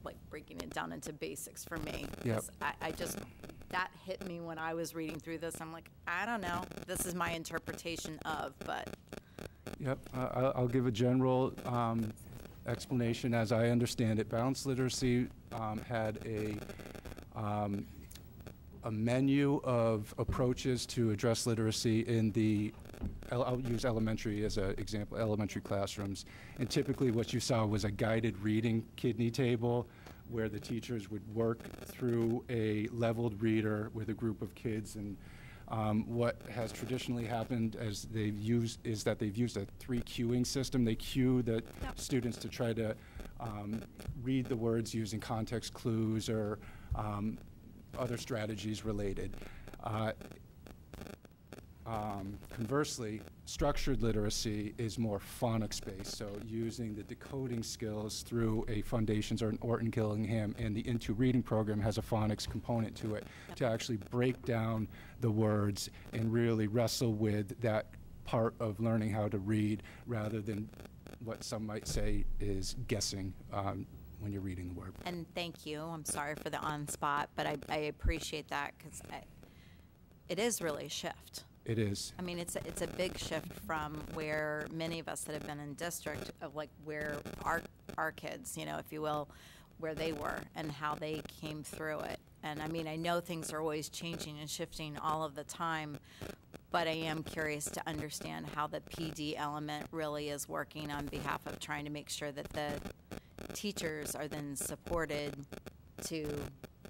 like breaking it down into basics for me. Yep. 'Cause I just, that hit me when I was reading through this. I'm like, I don't know. This is my interpretation of, but. Yep, I'll give a general explanation as I understand it. Balanced literacy had a menu of approaches to address literacy in the, I'll use elementary as an example, elementary classrooms. And typically what you saw was a guided reading kidney table where the teachers would work through a leveled reader with a group of kids. And what has traditionally happened as they've used is that they've used a 3 cueing system. They cue the students to try to read the words using context clues or other strategies related. Conversely, structured literacy is more phonics-based, so using the decoding skills through a Foundations or an Orton Gillingham, and the Into Reading program has a phonics component to it to actually break down the words and really wrestle with that part of learning how to read rather than what some might say is guessing when you're reading the word. And thank you. I'm sorry for the on-spot, but I appreciate that because it is really a shift. It is. I mean, it's a big shift from where many of us that have been in district of like where our kids, you know, if you will, where they were and how they came through it. And I mean, I know things are always changing and shifting all of the time, but I am curious to understand how the PD element really is working on behalf of trying to make sure that the teachers are then supported to,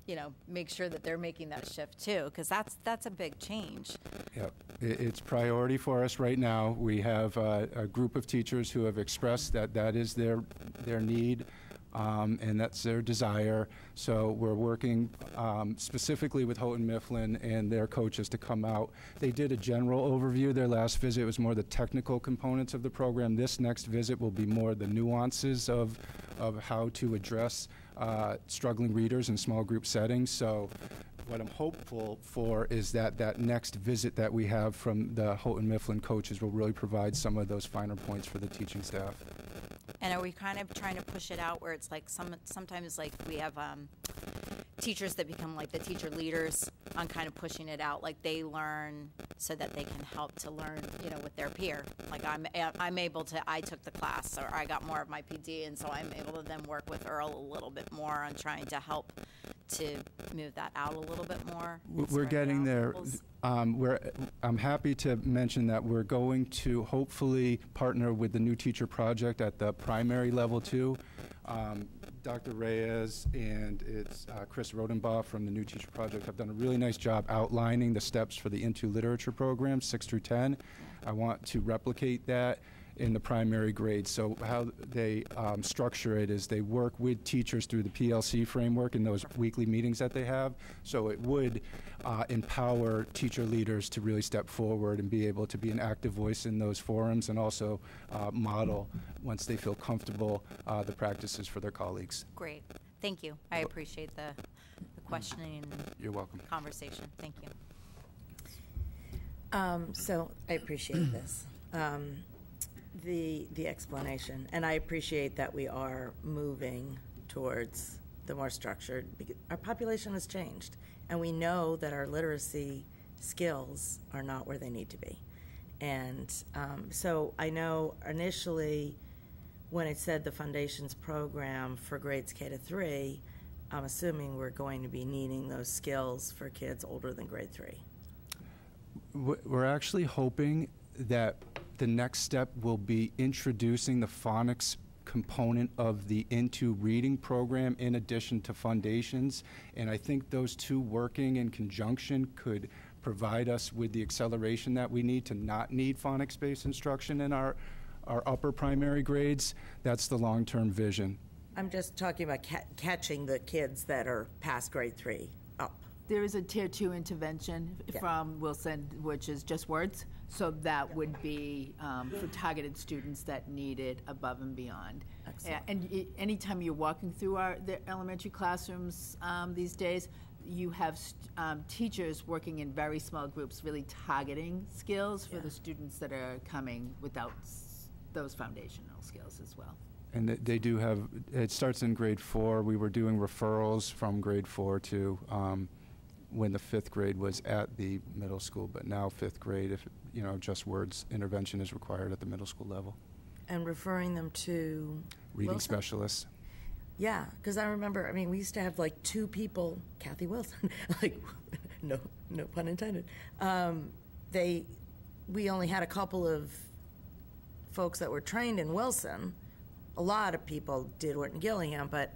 you know, make sure that they're making that shift too, because that's a big change. Yep. It's priority for us right now. We have a group of teachers who have expressed that that is their need and that's their desire. So we're working specifically with Houghton Mifflin and their coaches to come out. They did a general overview. Their last visit was more the technical components of the program. This next visit will be more the nuances of how to address struggling readers in small group settings. So what I'm hopeful for is that that next visit that we have from the Houghton Mifflin coaches will really provide some of those finer points for the teaching staff. And are we kind of trying to push it out where it's like sometimes like we have teachers that become like the teacher leaders on kind of pushing it out, like they learn so that they can help to learn, you know, with their peer. Like I'm able to, I took the class or I got more of my PD, and so I'm able to then work with Earl a little bit more on trying to help to move that out a little bit more. We're getting there. I'm happy to mention that we're going to hopefully partner with the New Teacher Project at the primary level too. Dr. Reyes and Chris Rodenbaugh from the New Teacher Project have done a really nice job outlining the steps for the Into Literature program, 6 through 10. I want to replicate that in the primary grades. So how they structure it is they work with teachers through the PLC framework in those weekly meetings that they have. So it would empower teacher leaders to really step forward and be able to be an active voice in those forums and also model, once they feel comfortable, the practices for their colleagues. Great. Thank you. I appreciate the questioning and You're welcome. conversation. Thank you. So I appreciate this, the explanation, and I appreciate that we are moving towards the more structured, because our population has changed, and we know that our literacy skills are not where they need to be. And so I know initially when it said the Foundations program for grades K to 3, I'm assuming we're going to be needing those skills for kids older than grade 3. We're actually hoping that the next step will be introducing the phonics component of the Into Reading program in addition to Foundations, and I think those two working in conjunction could provide us with the acceleration that we need to not need phonics-based instruction in our upper primary grades. That's the long-term vision. I'm just talking about catching the kids that are past grade 3 up. There is a Tier 2 intervention from Wilson, which is just words. So that would be for targeted students that need it above and beyond. And anytime you're walking through the elementary classrooms these days, you have teachers working in very small groups, really targeting skills for the students that are coming without those foundational skills as well. And they do have, it starts in grade 4. We were doing referrals from grade 4 to when the 5th grade was at the middle school, but now 5th grade, if just words intervention is required at the middle school level. And referring them to reading Wilson? Specialists. Yeah, because I remember, we used to have like 2 people, Kathy Wilson, like, no pun intended. We only had a couple of folks that were trained in Wilson. A lot of people did work in Gillingham, but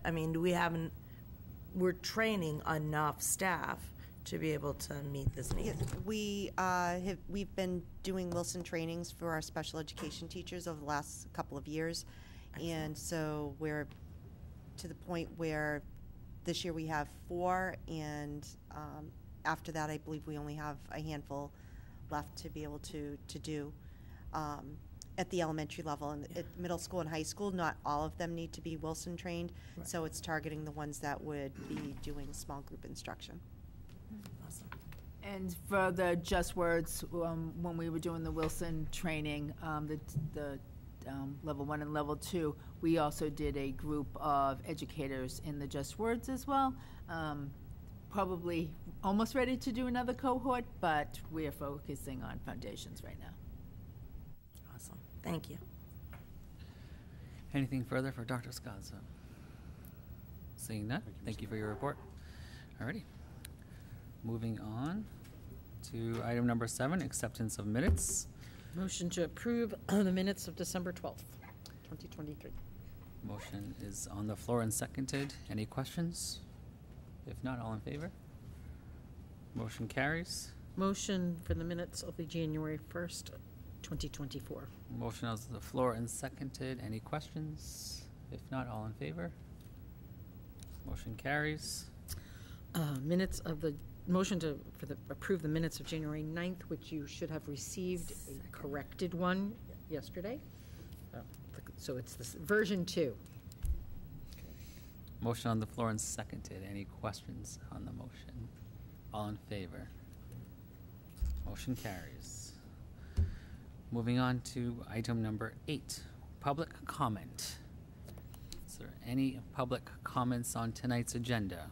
we're training enough staff to be able to meet this need. Yes, we've been doing Wilson trainings for our special education teachers over the last couple of years. Excellent. And so we're to the point where this year we have 4, and after that I believe we only have a handful left to be able to do at the elementary level. And at middle school and high school, not all of them need to be Wilson trained, right. So it's targeting the ones that would be doing small group instruction. Awesome. And for the Just Words, when we were doing the Wilson training, the level 1 and level 2, we also did a group of educators in the Just Words as well. Probably almost ready to do another cohort, but we are focusing on Foundations right now. Awesome. Thank you. Anything further for Dr. Scazzo? Seeing none, thank you for your report. Alrighty. Moving on to item number 7, acceptance of minutes. Motion to approve the minutes of December 12th, 2023. Motion is on the floor and seconded. Any questions? If not, all in favor? Motion carries. Motion for the minutes of the January 1st, 2024. Motion is on the floor and seconded. Any questions? If not, all in favor? Motion carries. Minutes of the motion approve the minutes of January 9th, which you should have received a corrected one yesterday. So it's this version 2. Motion on the floor and seconded. Any questions on the motion? All in favor? Motion carries. Moving on to item number 8, public comment. Is there any public comments on tonight's agenda?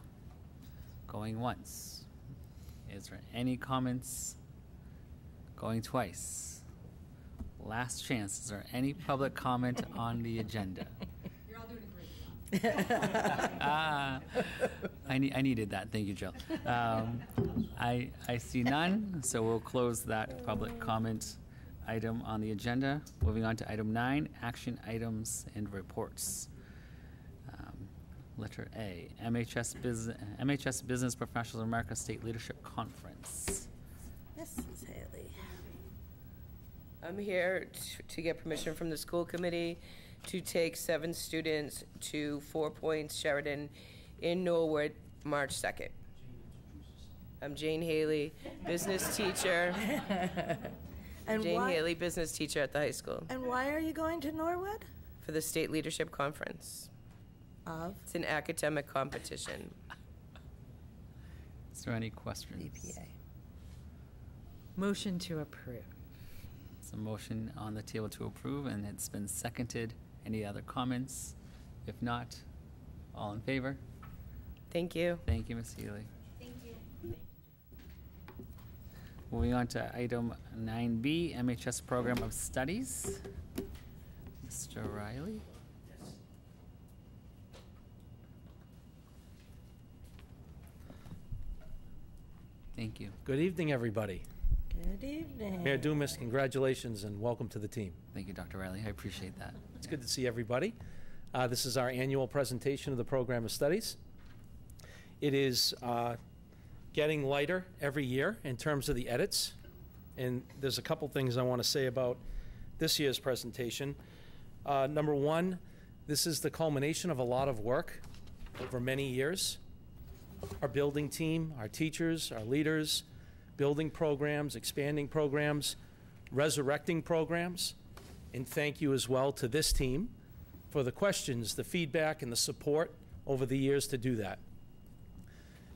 Going once. Is there any comments? Going twice. Last chance. Is there any public comment on the agenda? You're all doing a great job. I needed that. Thank you, Jill. I see none, so we'll close that public comment item on the agenda. Moving on to item 9, action items and reports. Letter A, MHS Business Professionals of America State Leadership Conference. Mrs. Haley. I'm here to get permission from the school committee to take 7 students to 4 Points Sheridan in Norwood, March 2nd. I'm Jane Haley, business teacher. And Jane Haley, business teacher at the high school. And why are you going to Norwood? For the State Leadership Conference. It's an academic competition. Is there any questions? BPA. Motion to approve. There's a motion on the table to approve, and it's been seconded. Any other comments? If not, all in favor? Thank you. Thank you, Ms. Healy. Thank you. Moving on to item 9B, MHS Program of Studies. Mr. Riley? Thank you. Good evening, everybody. Good evening. Mayor Dumas, congratulations and welcome to the team. Thank you, Dr. Riley. I appreciate that. It's good to see everybody. This is our annual presentation of the Program of Studies. It is getting lighter every year in terms of the edits, and there's a couple things I want to say about this year's presentation. Number one, this is the culmination of a lot of work over many years. Our building team, our teachers, our leaders, building programs, expanding programs, resurrecting programs, and thank you as well to this team for the questions, the feedback, and the support over the years to do that.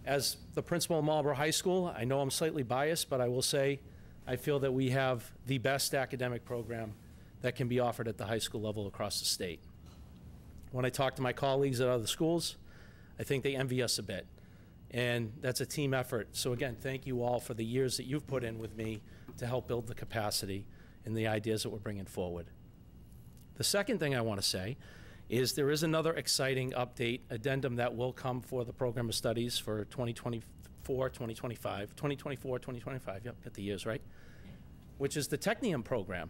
As the principal of Marlborough High School, I know I'm slightly biased, but I will say I feel that we have the best academic program that can be offered at the high school level across the state. When I talk to my colleagues at other schools, I think they envy us a bit. And that's a team effort. So again, thank you all for the years that you've put in with me to help build the capacity and the ideas that we're bringing forward. The second thing I want to say is there is another exciting update, addendum that will come for the Program of Studies for 2024, 2025, 2024, 2025, yep, got the years right, which is the Technium program.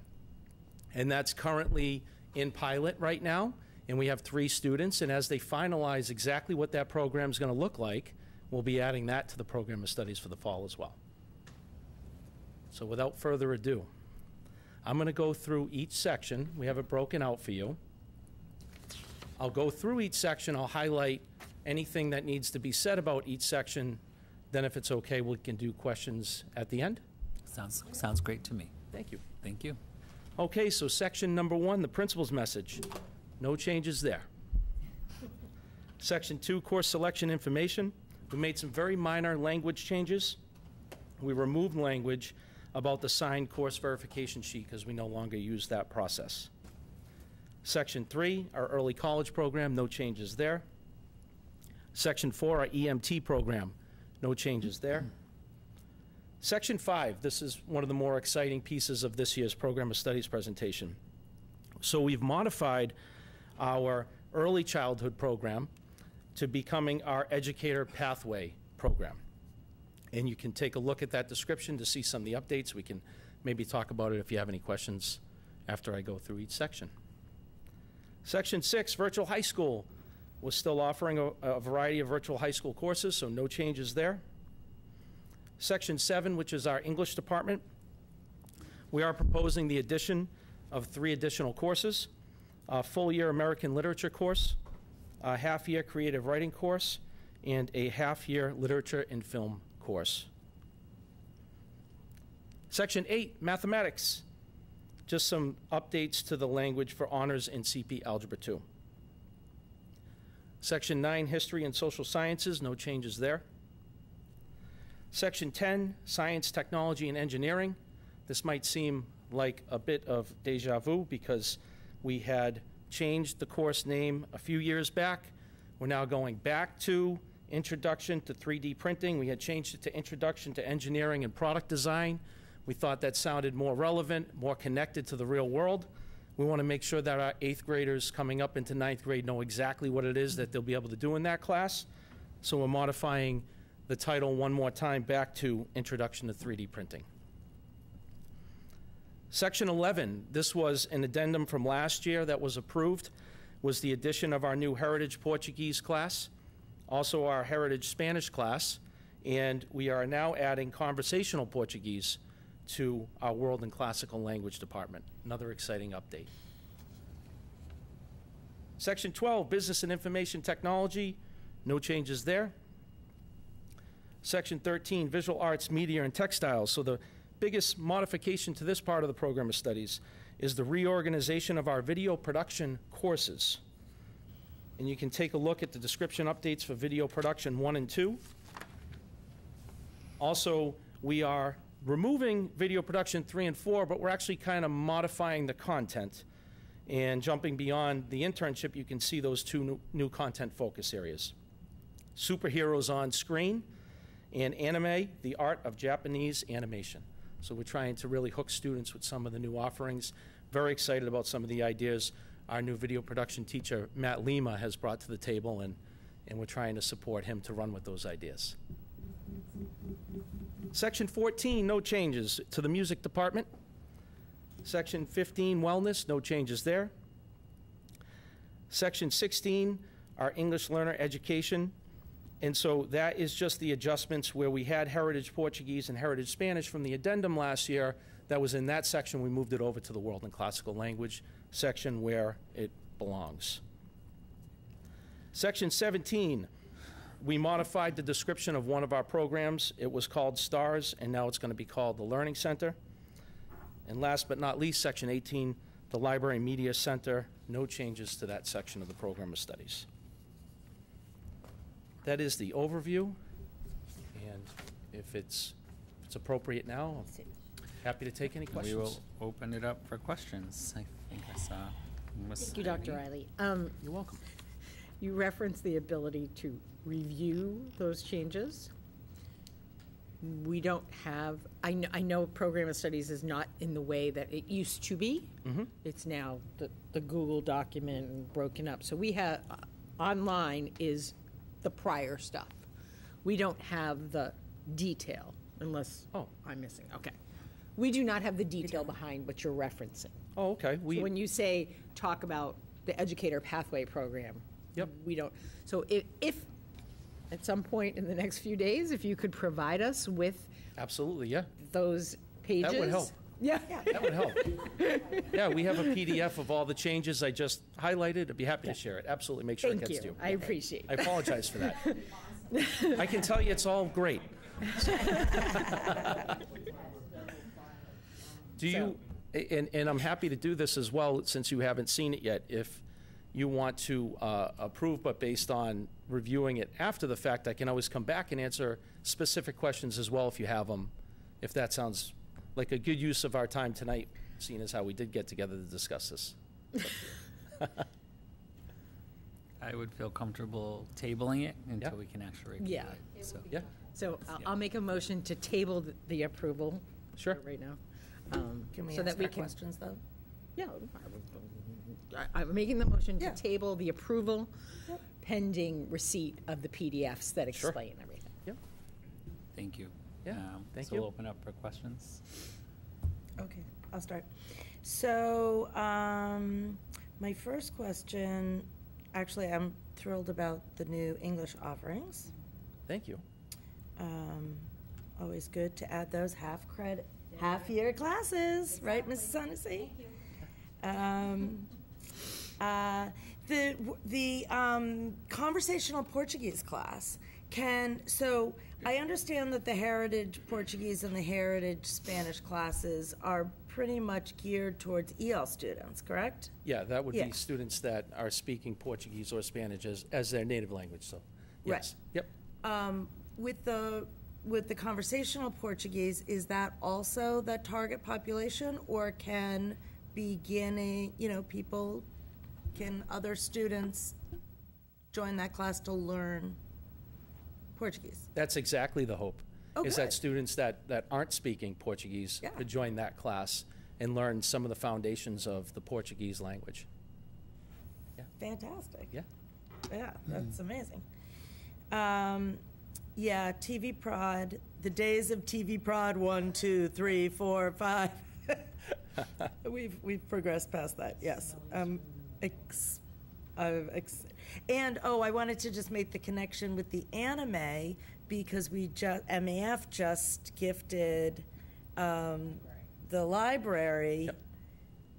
And that's currently in pilot right now, and we have 3 students, and as they finalize exactly what that program is going to look like, we'll be adding that to the Program of Studies for the fall as well. So without further ado, I'm going to go through each section. We have it broken out for you. I'll go through each section. I'll highlight anything that needs to be said about each section. Then if it's okay, we can do questions at the end. Sounds great to me. Thank you. Thank you. Okay, so section number 1, the principal's message. No changes there. Section 2, course selection information. We made some very minor language changes. We removed language about the signed course verification sheet because we no longer use that process. Section 3, our early college program, no changes there. Section 4, our EMT program, no changes there. Section 5, this is one of the more exciting pieces of this year's Program of Studies presentation. So we've modified our early childhood program to becoming our educator pathway program. And you can take a look at that description to see some of the updates. We can maybe talk about it if you have any questions after I go through each section. Section 6, virtual high school. We're still offering a variety of virtual high school courses, so no changes there. Section 7, which is our English department, we are proposing the addition of 3 additional courses, a full-year American literature course, a half-year creative writing course, and a half-year literature and film course. Section 8, mathematics. Just some updates to the language for honors in CP Algebra 2. Section 9, history and social sciences, no changes there. Section 10, science, technology, and engineering. This might seem like a bit of deja vu because we had changed the course name a few years back. We're now going back to Introduction to 3D Printing. We had changed it to Introduction to Engineering and Product Design. We thought that sounded more relevant, more connected to the real world. We want to make sure that our 8th graders coming up into 9th grade know exactly what it is that they'll be able to do in that class. So we're modifying the title one more time back to Introduction to 3D Printing. Section 11, this was an addendum from last year that was approved, was the addition of our new Heritage Portuguese class, also our Heritage Spanish class, and we are now adding Conversational Portuguese to our World and Classical Language department. Another exciting update. Section 12, Business and Information Technology, no changes there. Section 13, Visual Arts, Media, and Textiles. So the biggest modification to this part of the Program of Studies is the reorganization of our video production courses. And you can take a look at the description updates for video production 1 and 2. Also, we are removing video production 3 and 4, but we're actually kind of modifying the content. And jumping beyond the internship, you can see those two new content focus areas. Superheroes on screen, and anime, the art of Japanese animation. So we're trying to really hook students with some of the new offerings. Very excited about some of the ideas our new video production teacher, Matt Lima, has brought to the table, and we're trying to support him to run with those ideas. Section 14, no changes to the music department. Section 15, wellness, no changes there. Section 16, our English learner education. And so that is just the adjustments where we had Heritage Portuguese and Heritage Spanish from the addendum last year. That was in that section. We moved it over to the World and Classical Language section where it belongs. Section 17, we modified the description of one of our programs. It was called STARS, and now it's going to be called the Learning Center. And last but not least, Section 18, the Library Media Center. No changes to that section of the program of studies. That is the overview, and if it's appropriate now, I'm happy to take any questions. We will open it up for questions. I think I saw Ms. Thank you, Dr. Riley. Riley. You're welcome. You referenced the ability to review those changes. We don't have, I know program of studies is not in the way that it used to be. Mm-hmm. It's now the Google document and broken up. So we have, online is the prior stuff. We don't have the detail unless, I'm missing, okay. We do not have the detail behind what you're referencing. Oh, okay. So when you say, talk about the Educator Pathway Program, Yep. we don't. So if at some point in the next few days, if you could provide us with absolutely, yeah, those pages. That would help. Yeah. That would help. Yeah, we have a PDF of all the changes I just highlighted. I'd be happy to share it. Absolutely, make sure it gets to you. I appreciate I it. apologize for that. I can tell you it's all great. Do you, and I'm happy to do this as well since you haven't seen it yet. If you want to approve, but based on reviewing it after the fact, I can always come back and answer specific questions as well if you have them, if that sounds like a good use of our time tonight, seeing as how we did get together to discuss this. I would feel comfortable tabling it until Yeah. we can actually review Yeah. it. So, Yeah, So I'll make a motion to table the approval. Sure. Right now. Can we so that ask we our can, questions, though? Yeah. I'm making the motion Yeah. to table the approval pending receipt of the PDFs that Sure. explain everything. thank you. Yeah, thank so you. we'll open up for questions. Okay, I'll start. So, my first question, actually, I'm thrilled about the new English offerings. Thank you. Always good to add those half-year classes, right, Mrs. Hennessy? The conversational Portuguese class so I understand that the Heritage Portuguese and the Heritage Spanish classes are pretty much geared towards EL students, correct? Yeah, that would Yeah. be students that are speaking Portuguese or Spanish as their native language, so, yes. Right. Yep. With the conversational Portuguese, is that also the target population, or can other students join that class to learn Portuguese? That's exactly the hope, Oh, is good. that students that aren't speaking Portuguese Yeah. could join that class and learn some of the foundations of the Portuguese language. Fantastic. Yeah. Yeah, that's amazing. Yeah, TV prod, the days of TV prod 1, 2, 3, 4, 5. We've progressed past that, yes. And I wanted to just make the connection with the anime because MAF just gifted the library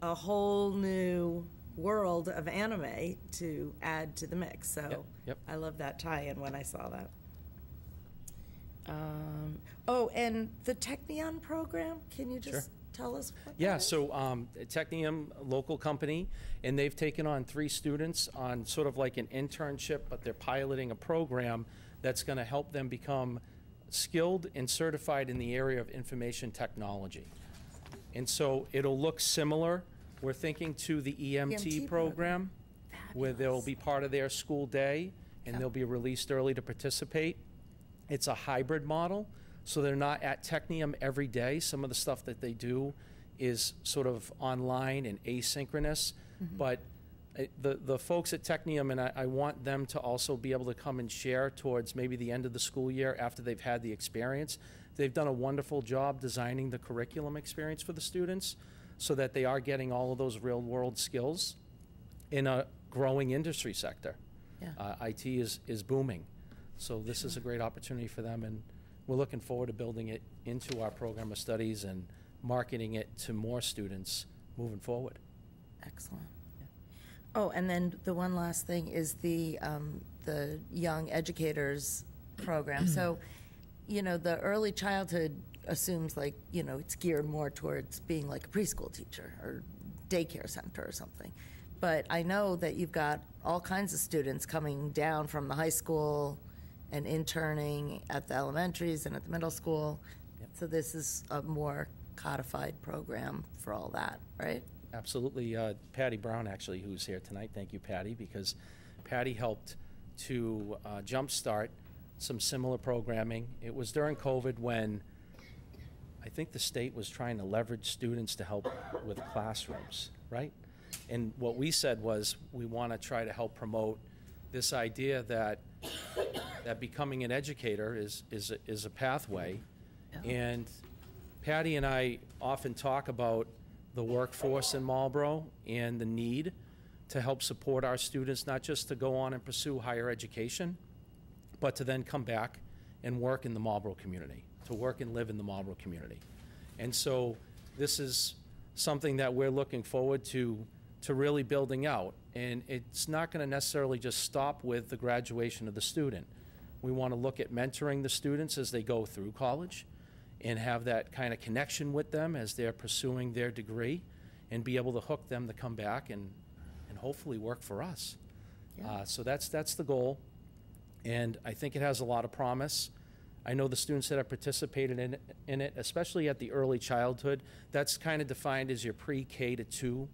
a whole new world of anime to add to the mix. So Yep. I love that tie-in when I saw that. And the Technion program, can you just tell us what Yeah, that is? so Technium, a local company, and they've taken on 3 students on sort of like an internship, but they're piloting a program that's going to help them become skilled and certified in the area of information technology. And so it'll look similar, we're thinking, to the EMT program, where they'll be part of their school day, and they'll be released early to participate. It's a hybrid model, so they're not at Technium every day. Some of the stuff that they do is sort of online and asynchronous, but the folks at Technium, and I want them to also be able to come and share towards maybe the end of the school year after they've had the experience. They've done a wonderful job designing the curriculum experience for the students so that they are getting all of those real-world skills in a growing industry sector. IT is booming. So this is a great opportunity for them, and we're looking forward to building it into our program of studies and marketing it to more students moving forward. Excellent. Oh, and then the one last thing is the Young Educators program. So, you know, the early childhood assumes, like, you know, it's geared more towards being like a preschool teacher or daycare center or something. But I know that you've got all kinds of students coming down from the high school and interning at the elementaries and at the middle school. So this is a more codified program for all that, right? Absolutely. Patty Brown, actually, who's here tonight. Thank you, Patty, because Patty helped to jumpstart some similar programming. It was during COVID when I think the state was trying to leverage students to help with classrooms, right? And what we said was we want to try to help promote this idea that becoming an educator is a pathway. And Patty and I often talk about the workforce in Marlborough and the need to help support our students, not just to go on and pursue higher education, but to then come back and work in the Marlborough community, to work and live in the Marlborough community. And so this is something that we're looking forward to really building out. And it's not going to necessarily just stop with the graduation of the student. We want to look at mentoring the students as they go through college and have that kind of connection with them as they're pursuing their degree and be able to hook them to come back and hopefully work for us. So that's the goal. And I think it has a lot of promise. I know the students that have participated in it, especially at the early childhood, that's kind of defined as your pre-K to 2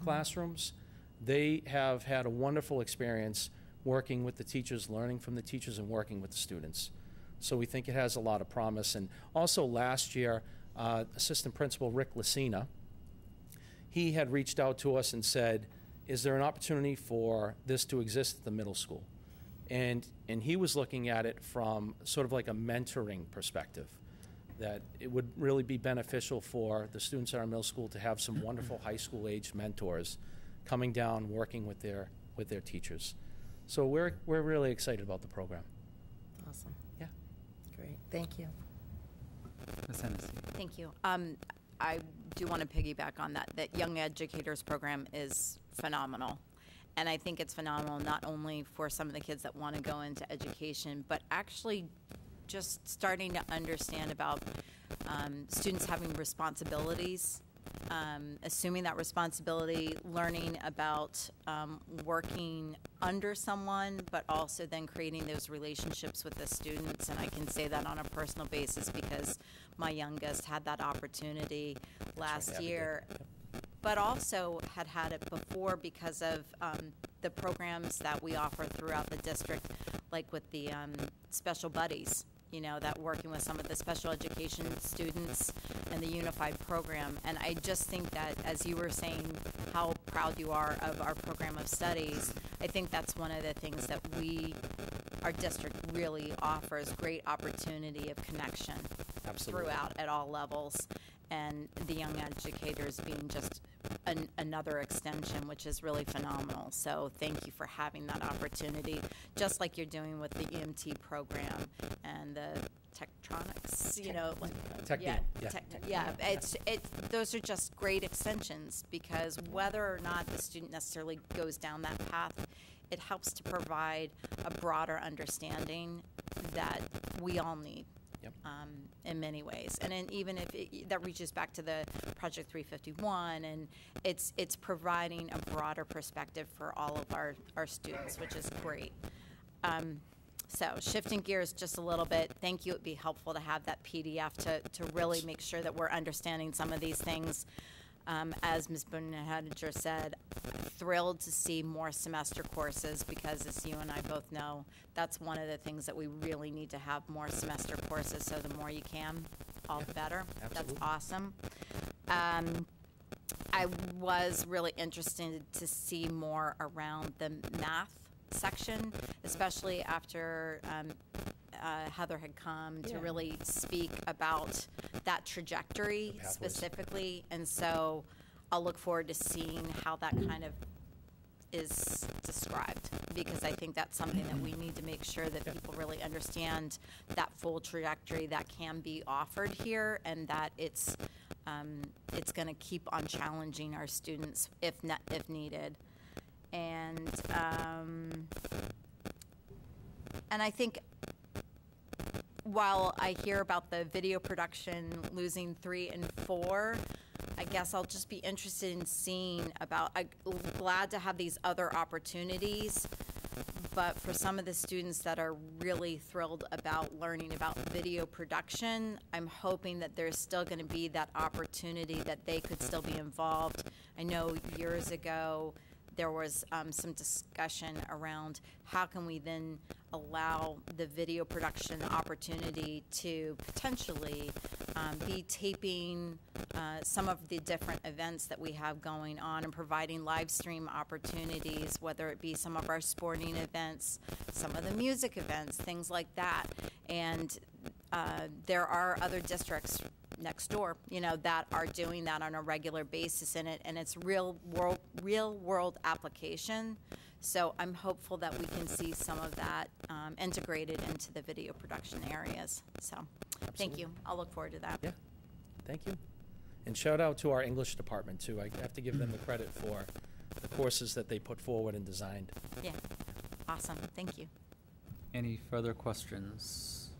classrooms. They have had a wonderful experience working with the teachers, learning from the teachers, and working with the students. So we think it has a lot of promise. And also last year, Assistant Principal Rick Lucina, he had reached out to us and said, is there an opportunity for this to exist at the middle school? And he was looking at it from sort of like a mentoring perspective, that it would really be beneficial for the students at our middle school to have some wonderful high school age mentors coming down, working with their teachers. So we're really excited about the program. Awesome. Yeah. Great. Thank you. Ms. Hennessy. Thank you. I do want to piggyback on that Young Educators program is phenomenal. And I think it's phenomenal not only for some of the kids that want to go into education, but actually just starting to understand about students having responsibilities, assuming that responsibility, learning about working under someone, but also then creating those relationships with the students. And I can say that on a personal basis because my youngest had that opportunity last year, but also had it before because of the programs that we offer throughout the district, like with the special buddies, you know, that working with some of the special education students and the unified program. And I just think that, as you were saying, how proud you are of our program of studies, I think that's one of the things that our district really offers, great opportunity of connection throughout at all levels. And the Young Educators being just another extension, which is really phenomenal. So thank you for having that opportunity, just like you're doing with the EMT program and the Tektronix, you know. Those are just great extensions, because whether or not the student necessarily goes down that path, it helps to provide a broader understanding that we all need. In many ways, and then even if that reaches back to the Project 351, and it's providing a broader perspective for all of our students, which is great. So shifting gears just a little bit, thank you. It'd be helpful to have that PDF to really make sure that we're understanding some of these things. As Ms. Bonehadiger said, thrilled to see more semester courses because, as you and I both know, that's one of the things that we really need to have more semester courses. So the more you can, all the better. Absolutely. That's awesome. I was really interested to see more around the math section, especially after Heather had come to really speak about that trajectory specifically. And so I'll look forward to seeing how that kind of is described, because I think that's something that we need to make sure that people really understand that full trajectory that can be offered here, and that it's going to keep on challenging our students if needed. And I think while I hear about the video production losing 3 and 4, I guess I'll just be interested in seeing about, I'm glad to have these other opportunities, but for some of the students that are really thrilled about learning about video production, I'm hoping that there's still going to be that opportunity that they could still be involved. I know years ago there was some discussion around how can we then allow the video production opportunity to potentially be taping some of the different events that we have going on and providing live stream opportunities, whether it be some of our sporting events, some of the music events, things like that. And there are other districts next door, that are doing that on a regular basis in it, and it's real world application. So I'm hopeful that we can see some of that integrated into the video production areas. So thank you. I'll look forward to that. Yeah, thank you. And shout out to our English department too. I have to give them the credit for the courses that they put forward and designed. Yeah, awesome. Thank you. Any further questions?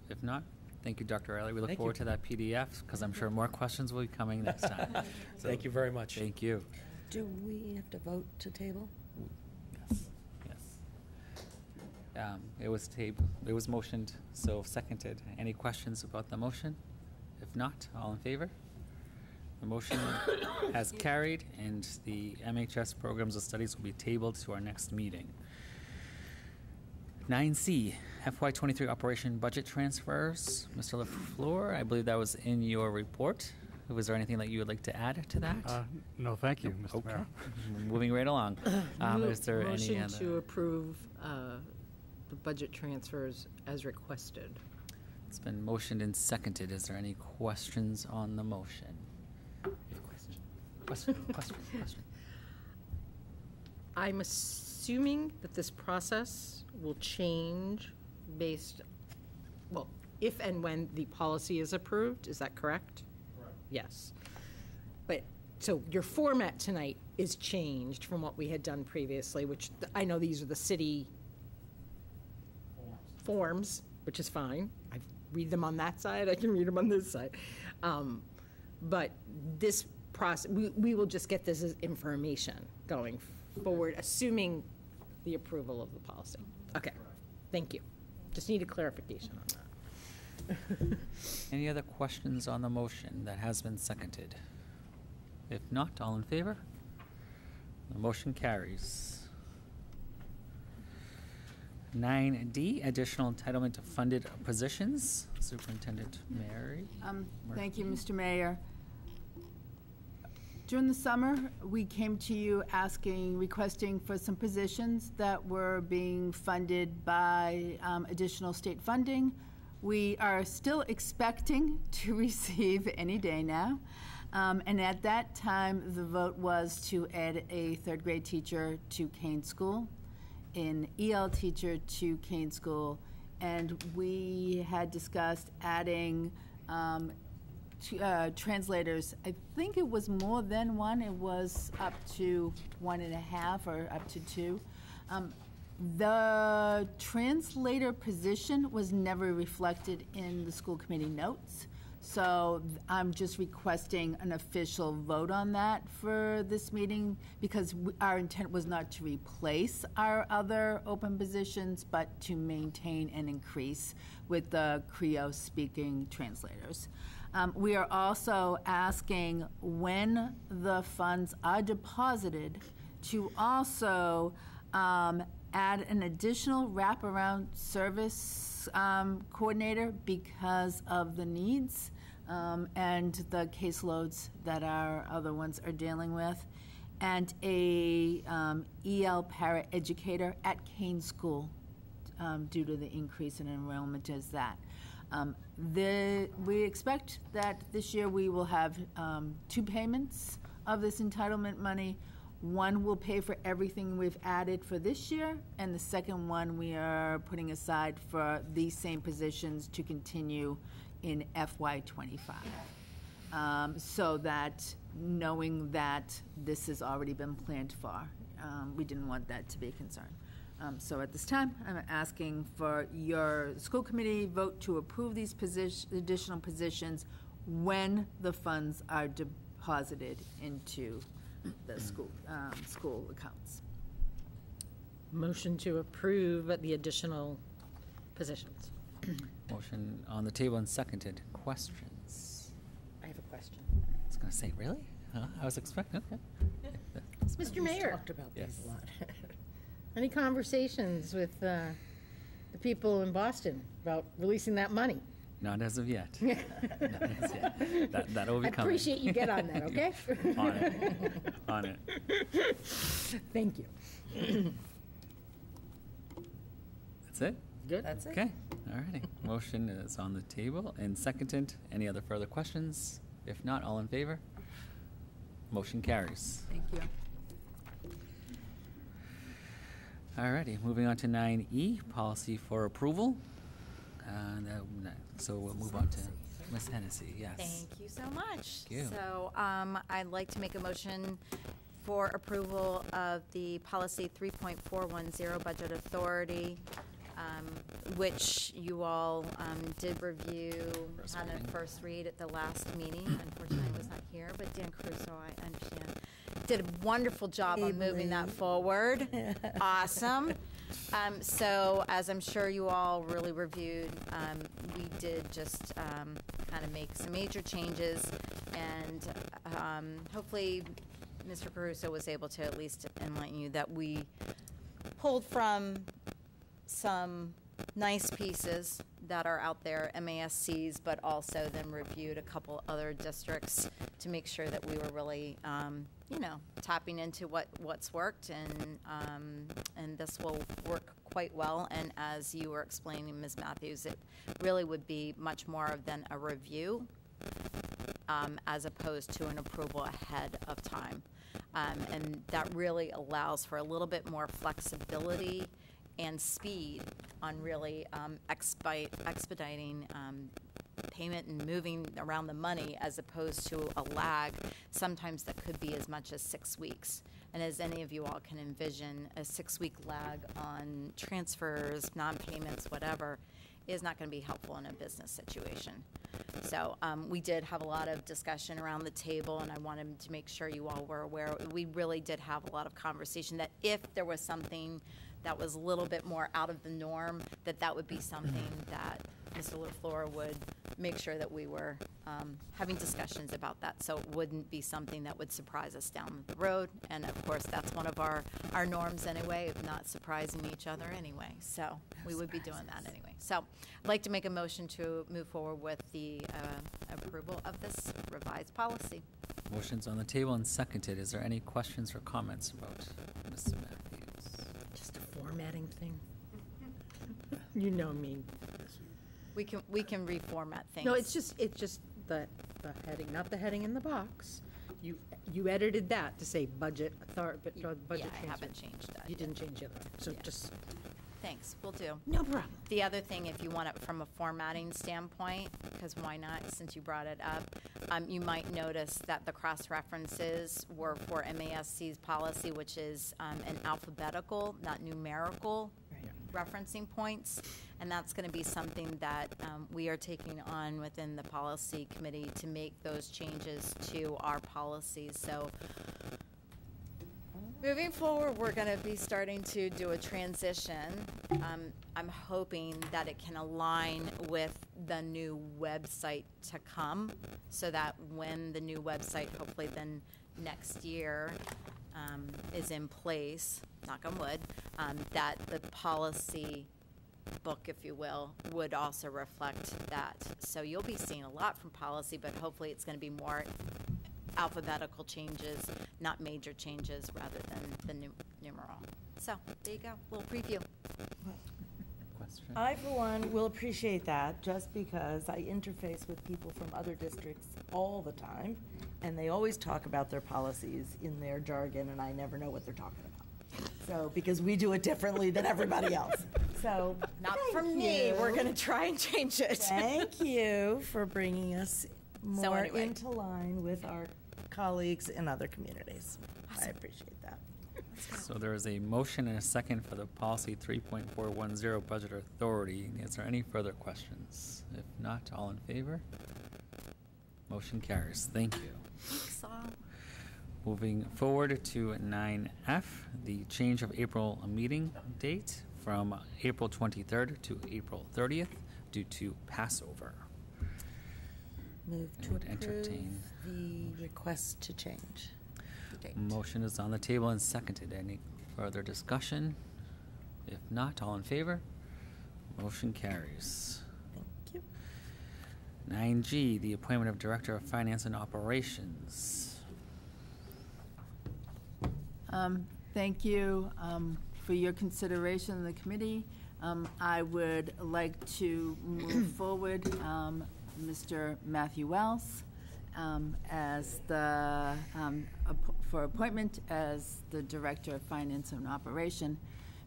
If not, thank you, Dr. Riley. We look Thank forward you. to that PDF because I'm sure more questions will be coming next time. So, Thank you very much. Thank you. Do we have to vote to table? Yes. It was motioned, so seconded. Any questions about the motion? If not, all in favor? The motion has carried, and the MHS programs of studies will be tabled to our next meeting. 9C, FY23 operation budget transfers. Mr. LaFleur, I believe that was in your report. Was there anything that you would like to add to that? No, thank you, Mr. Mayor. Moving right along. Is there any Motion other? to approve the budget transfers as requested. It's been motioned and seconded. Is there any questions on the motion? Question. I'm assuming that this process will change based, well, if and when the policy is approved, is that correct? Correct. Yes. But, so your format tonight is changed from what we had done previously, which I know these are the city forms, which is fine. I read them on that side, I can read them on this side. But this process, we will just get this as information going forward, assuming the approval of the policy. Okay, thank you. Just need a clarification on that. Any other questions on the motion that has been seconded? If not, all in favor? The motion carries. 9D, additional entitlement to funded positions. Superintendent Mary. Thank you, Mr. Mayor. During the summer, we came to you requesting for some positions that were being funded by additional state funding. We are still expecting to receive any day now. And at that time, the vote was to add a third grade teacher to Kane School, an EL teacher to Kane School, and we had discussed adding translators. I think it was more than one. It was up to 1.5 or up to 2. The translator position was never reflected in the school committee notes. So I'm just requesting an official vote on that for this meeting, because our intent was not to replace our other open positions, but to maintain and increase with the Creole-speaking translators. We are also asking, when the funds are deposited, to also add an additional wraparound service coordinator because of the needs and the caseloads that our other ones are dealing with, and a EL para-educator at Kane School due to the increase in enrollment as that. We expect that this year we will have 2 payments of this entitlement money. One will pay for everything we've added for this year, and the second one we are putting aside for these same positions to continue in FY25. So that, knowing that this has already been planned for, we didn't want that to be a concern. So at this time, I'm asking for your school committee vote to approve these additional positions when the funds are deposited into the school accounts. Motion to approve the additional positions. Motion on the table and seconded. Questions? I have a question. I was going to say, really? Huh? I was expecting, okay. Mr. Mayor. Talked about these Yes. a lot. Any conversations with the people in Boston about releasing that money? Not as of yet. Not as yet. That will be I coming. appreciate you get on that, okay? On it. On it. Thank you. That's it? Good. That's it. Okay, all righty. Motion is on the table and seconded. Any other further questions? If not, all in favor? Motion carries. Thank you. All righty, moving on to 9E, policy for approval. So we'll move on to Ms. Hennessy, yes. Thank you so much. Thank you. So I'd like to make a motion for approval of the policy 3.410 budget authority, which you all did review, had a first read at the last meeting. Unfortunately, I was not here, but Dan Caruso, I understand, did a wonderful job on moving that forward. Awesome. So, as I'm sure you all really reviewed, we did just kind of make some major changes, and hopefully Mr. Caruso was able to at least enlighten you that we pulled from some nice pieces that are out there, MASCs, but also then reviewed a couple other districts to make sure that we were really, tapping into what's worked, and this will work quite well. And as you were explaining, Ms. Matthews, it really would be much more than a review, as opposed to an approval ahead of time. And that really allows for a little bit more flexibility and speed on really expediting payment and moving around the money, as opposed to a lag sometimes that could be as much as 6 weeks. And as any of you all can envision, a 6-week lag on transfers, non-payments, whatever, is not going to be helpful in a business situation. So we did have a lot of discussion around the table, and I wanted to make sure you all were aware. We really did have a lot of conversation that if there was something that was a little bit more out of the norm, that would be something that Mr. LaFleur would make sure that we were having discussions about that, so it wouldn't be something that would surprise us down the road. And of course, that's one of our norms anyway, of not surprising each other anyway. So we would be doing that anyway. So I'd like to make a motion to move forward with the approval of this revised policy. Motion's on the table and seconded. Is there any questions or comments about Ms. Matthews? Just a formatting thing. You know me. We can reformat things. No, it's just the heading, not the heading in the box. You edited that to say budget authority, budget I transfer. haven't changed that. You didn't change it, so Yeah. just. Thanks, will do. No problem. The other thing, if you want it from a formatting standpoint, because why not, since you brought it up, you might notice that the cross-references were for MASC's policy, which is an alphabetical, not numerical referencing points, and that's going to be something that we are taking on within the policy committee to make those changes to our policies. So moving forward, we're going to be starting to do a transition. I'm hoping that it can align with the new website to come, so that when the new website, hopefully then next year, is in place, knock on wood, that the policy book, if you will, would also reflect that. So you'll be seeing a lot from policy, but hopefully it's going to be more alphabetical changes, not major changes, rather than the numeral. So there you go, little preview. Question? I, for one, will appreciate that, just because I interface with people from other districts all the time, and they always talk about their policies in their jargon, and I never know what they're talking about. So, because we do it differently than everybody else. So, Not from me, we're going to try and change it. Thank you for bringing us more anyway. into line with our colleagues in other communities. I appreciate that. So there is a motion and a second for the policy 3.410 budget authority. Is there any further questions? If not, all in favor? Motion carries. Thank you. Thanks, all. Moving forward to 9F, the change of April meeting date from April 23rd to April 30th due to Passover. Move I to would approve entertain. the request to change the date. Motion is on the table and seconded. Any further discussion? If not, all in favor? Motion carries. Thank you. 9G, the appointment of Director of Finance and Operations. Thank you for your consideration in the committee. I would like to move forward Mr. Matthew Wells as the, for appointment as the Director of Finance and Operation.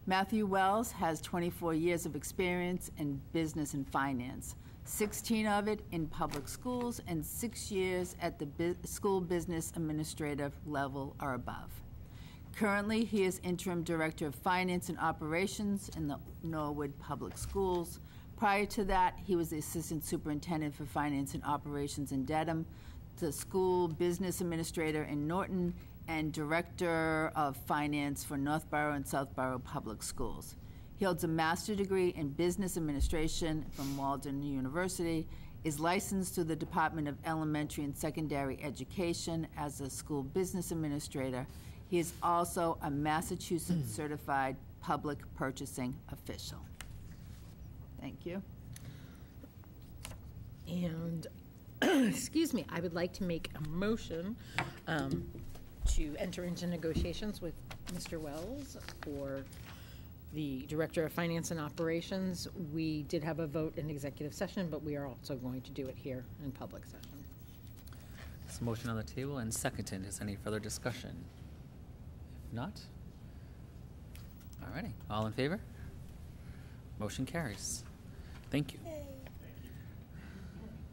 Matthew Wells has 24 years of experience in business and finance, 16 of it in public schools and 6 years at the school business administrative level or above. Currently, he is Interim Director of Finance and Operations in the Norwood Public Schools. Prior to that, he was the Assistant Superintendent for Finance and Operations in Dedham, the School Business Administrator in Norton, and Director of Finance for Northborough and Southborough Public Schools. He holds a master's degree in Business Administration from Walden University, is licensed through the Department of Elementary and Secondary Education as a School Business Administrator. He is also a Massachusetts certified public purchasing official. Thank you. And, excuse me, I would like to make a motion to enter into negotiations with Mr. Wells for the Director of Finance and Operations. We did have a vote in executive session, but we are also going to do it here in public session. There's a motion on the table and seconded. Is any further discussion? If not, all righty. All in favor? Motion carries. Thank you.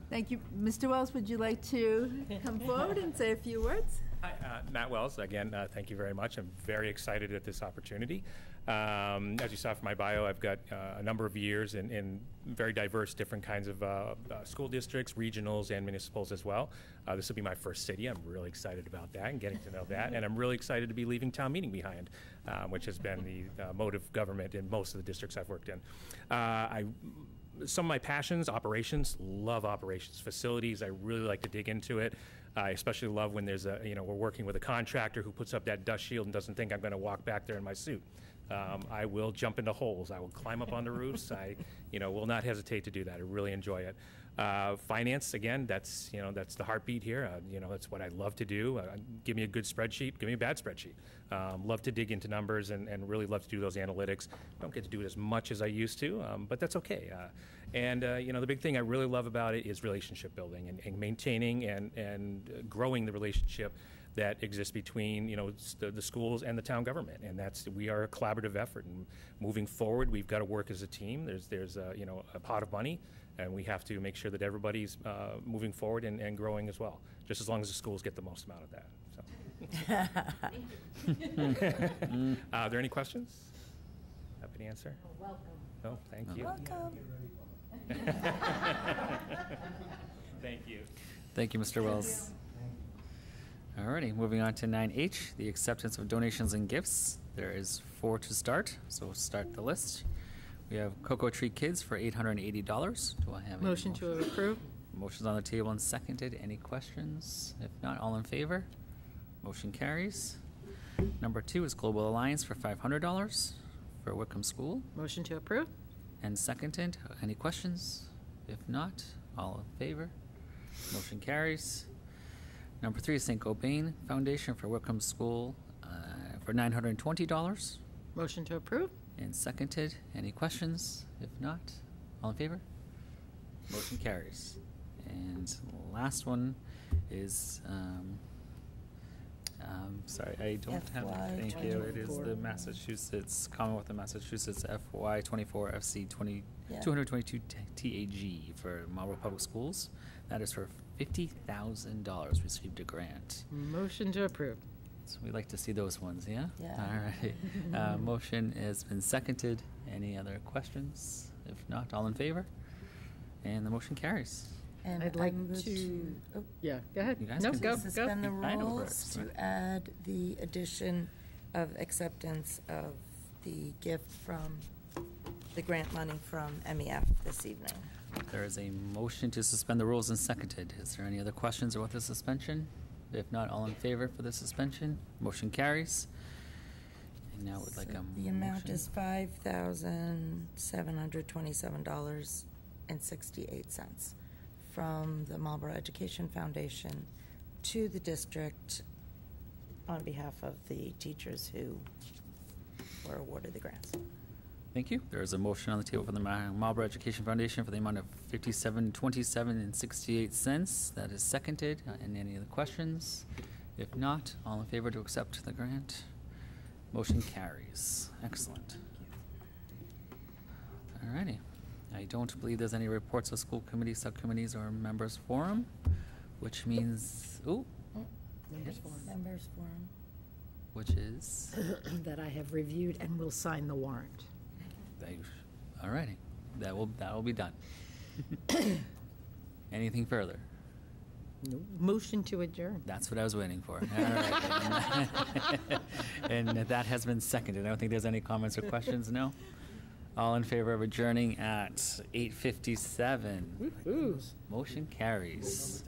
Thank you. Mr. Wells, would you like to come forward and say a few words? Hi, Matt Wells. Again, thank you very much. I'm very excited at this opportunity. As you saw from my bio, I've got a number of years in very diverse different kinds of school districts, regionals, and municipals as well. This will be my first city. I'm really excited about that and getting to know that. And I'm really excited to be leaving town meeting behind, which has been the mode of government in most of the districts I've worked in. Some of my passions, operations, love operations. Facilities, I really like to dig into it. I especially love when there's we're working with a contractor who puts up that dust shield and doesn't think I'm going to walk back there in my suit. I will jump into holes. I will climb up on the roofs. I, will not hesitate to do that. I really enjoy it. Finance, again, that's the heartbeat here. That's what I love to do. Give me a good spreadsheet. Give me a bad spreadsheet. Love to dig into numbers and really love to do those analytics. Don't get to do it as much as I used to, but that's okay. The big thing I really love about it is relationship building and maintaining and growing the relationship that exists between the schools and the town government, and we are a collaborative effort. And moving forward, we've got to work as a team. There's a pot of money, and we have to make sure that everybody's moving forward and growing as well. Just as long as the schools get the most amount of that. So. Are there any questions? Happy to answer. Welcome. No, thank you. Welcome. Thank you. Thank you, Mr. Wells. Alrighty, moving on to 9H, the acceptance of donations and gifts. There is 4 to start, so we'll start the list. We have Cocoa Tree Kids for $880. Do I have a Motion to approve? Motion's on the table and seconded. Any questions? If not, all in favor? Motion carries. Number 2 is Global Alliance for $500 for Wickham School. Motion to approve? And seconded. Any questions? If not, all in favor? Motion carries. Number 3 is St. Gobain Foundation for Wickham School for $920. Motion to approve? And seconded. Any questions? If not, all in favor? Motion carries. And last one is, sorry, I don't have, thank you. It is the Massachusetts, Commonwealth of Massachusetts FY24 FC 222 TAG for Marlborough Public Schools. That is for $50,000. Received a grant. Motion to approve. So we like to see those ones, yeah? Yeah. All right. Motion has been seconded. Any other questions? If not, all in favor? And the motion carries. And I'd I like move to, yeah, go ahead. You guys No, can go, suspend the go. I know rules first, to right. add the addition of acceptance of the gift from, the grant money from MEF this evening. There is a motion to suspend the rules and seconded. Is there any other questions or with the suspension? If not, all in favor for the suspension? Motion carries. And now we'd like a So motion. the amount is $5,727.68 from the Marlborough Education Foundation to the district on behalf of the teachers who were awarded the grants. Thank you. There is a motion on the table for the Marlborough Education Foundation for the amount of $57.2768. That is seconded. And any other questions? If not, all in favor to accept the grant? Motion carries. Excellent. All righty. I don't believe there's any reports of school committee, subcommittees, or members forum, which means, Members forum. which is, That I have reviewed and will sign the warrant. all righty. That will be done. Anything further? No. Motion to adjourn. That's what I was waiting for. All right. And that has been seconded. I don't think there's any comments or questions, no? All in favor of adjourning at 8:57? Woo-hoo. Motion carries.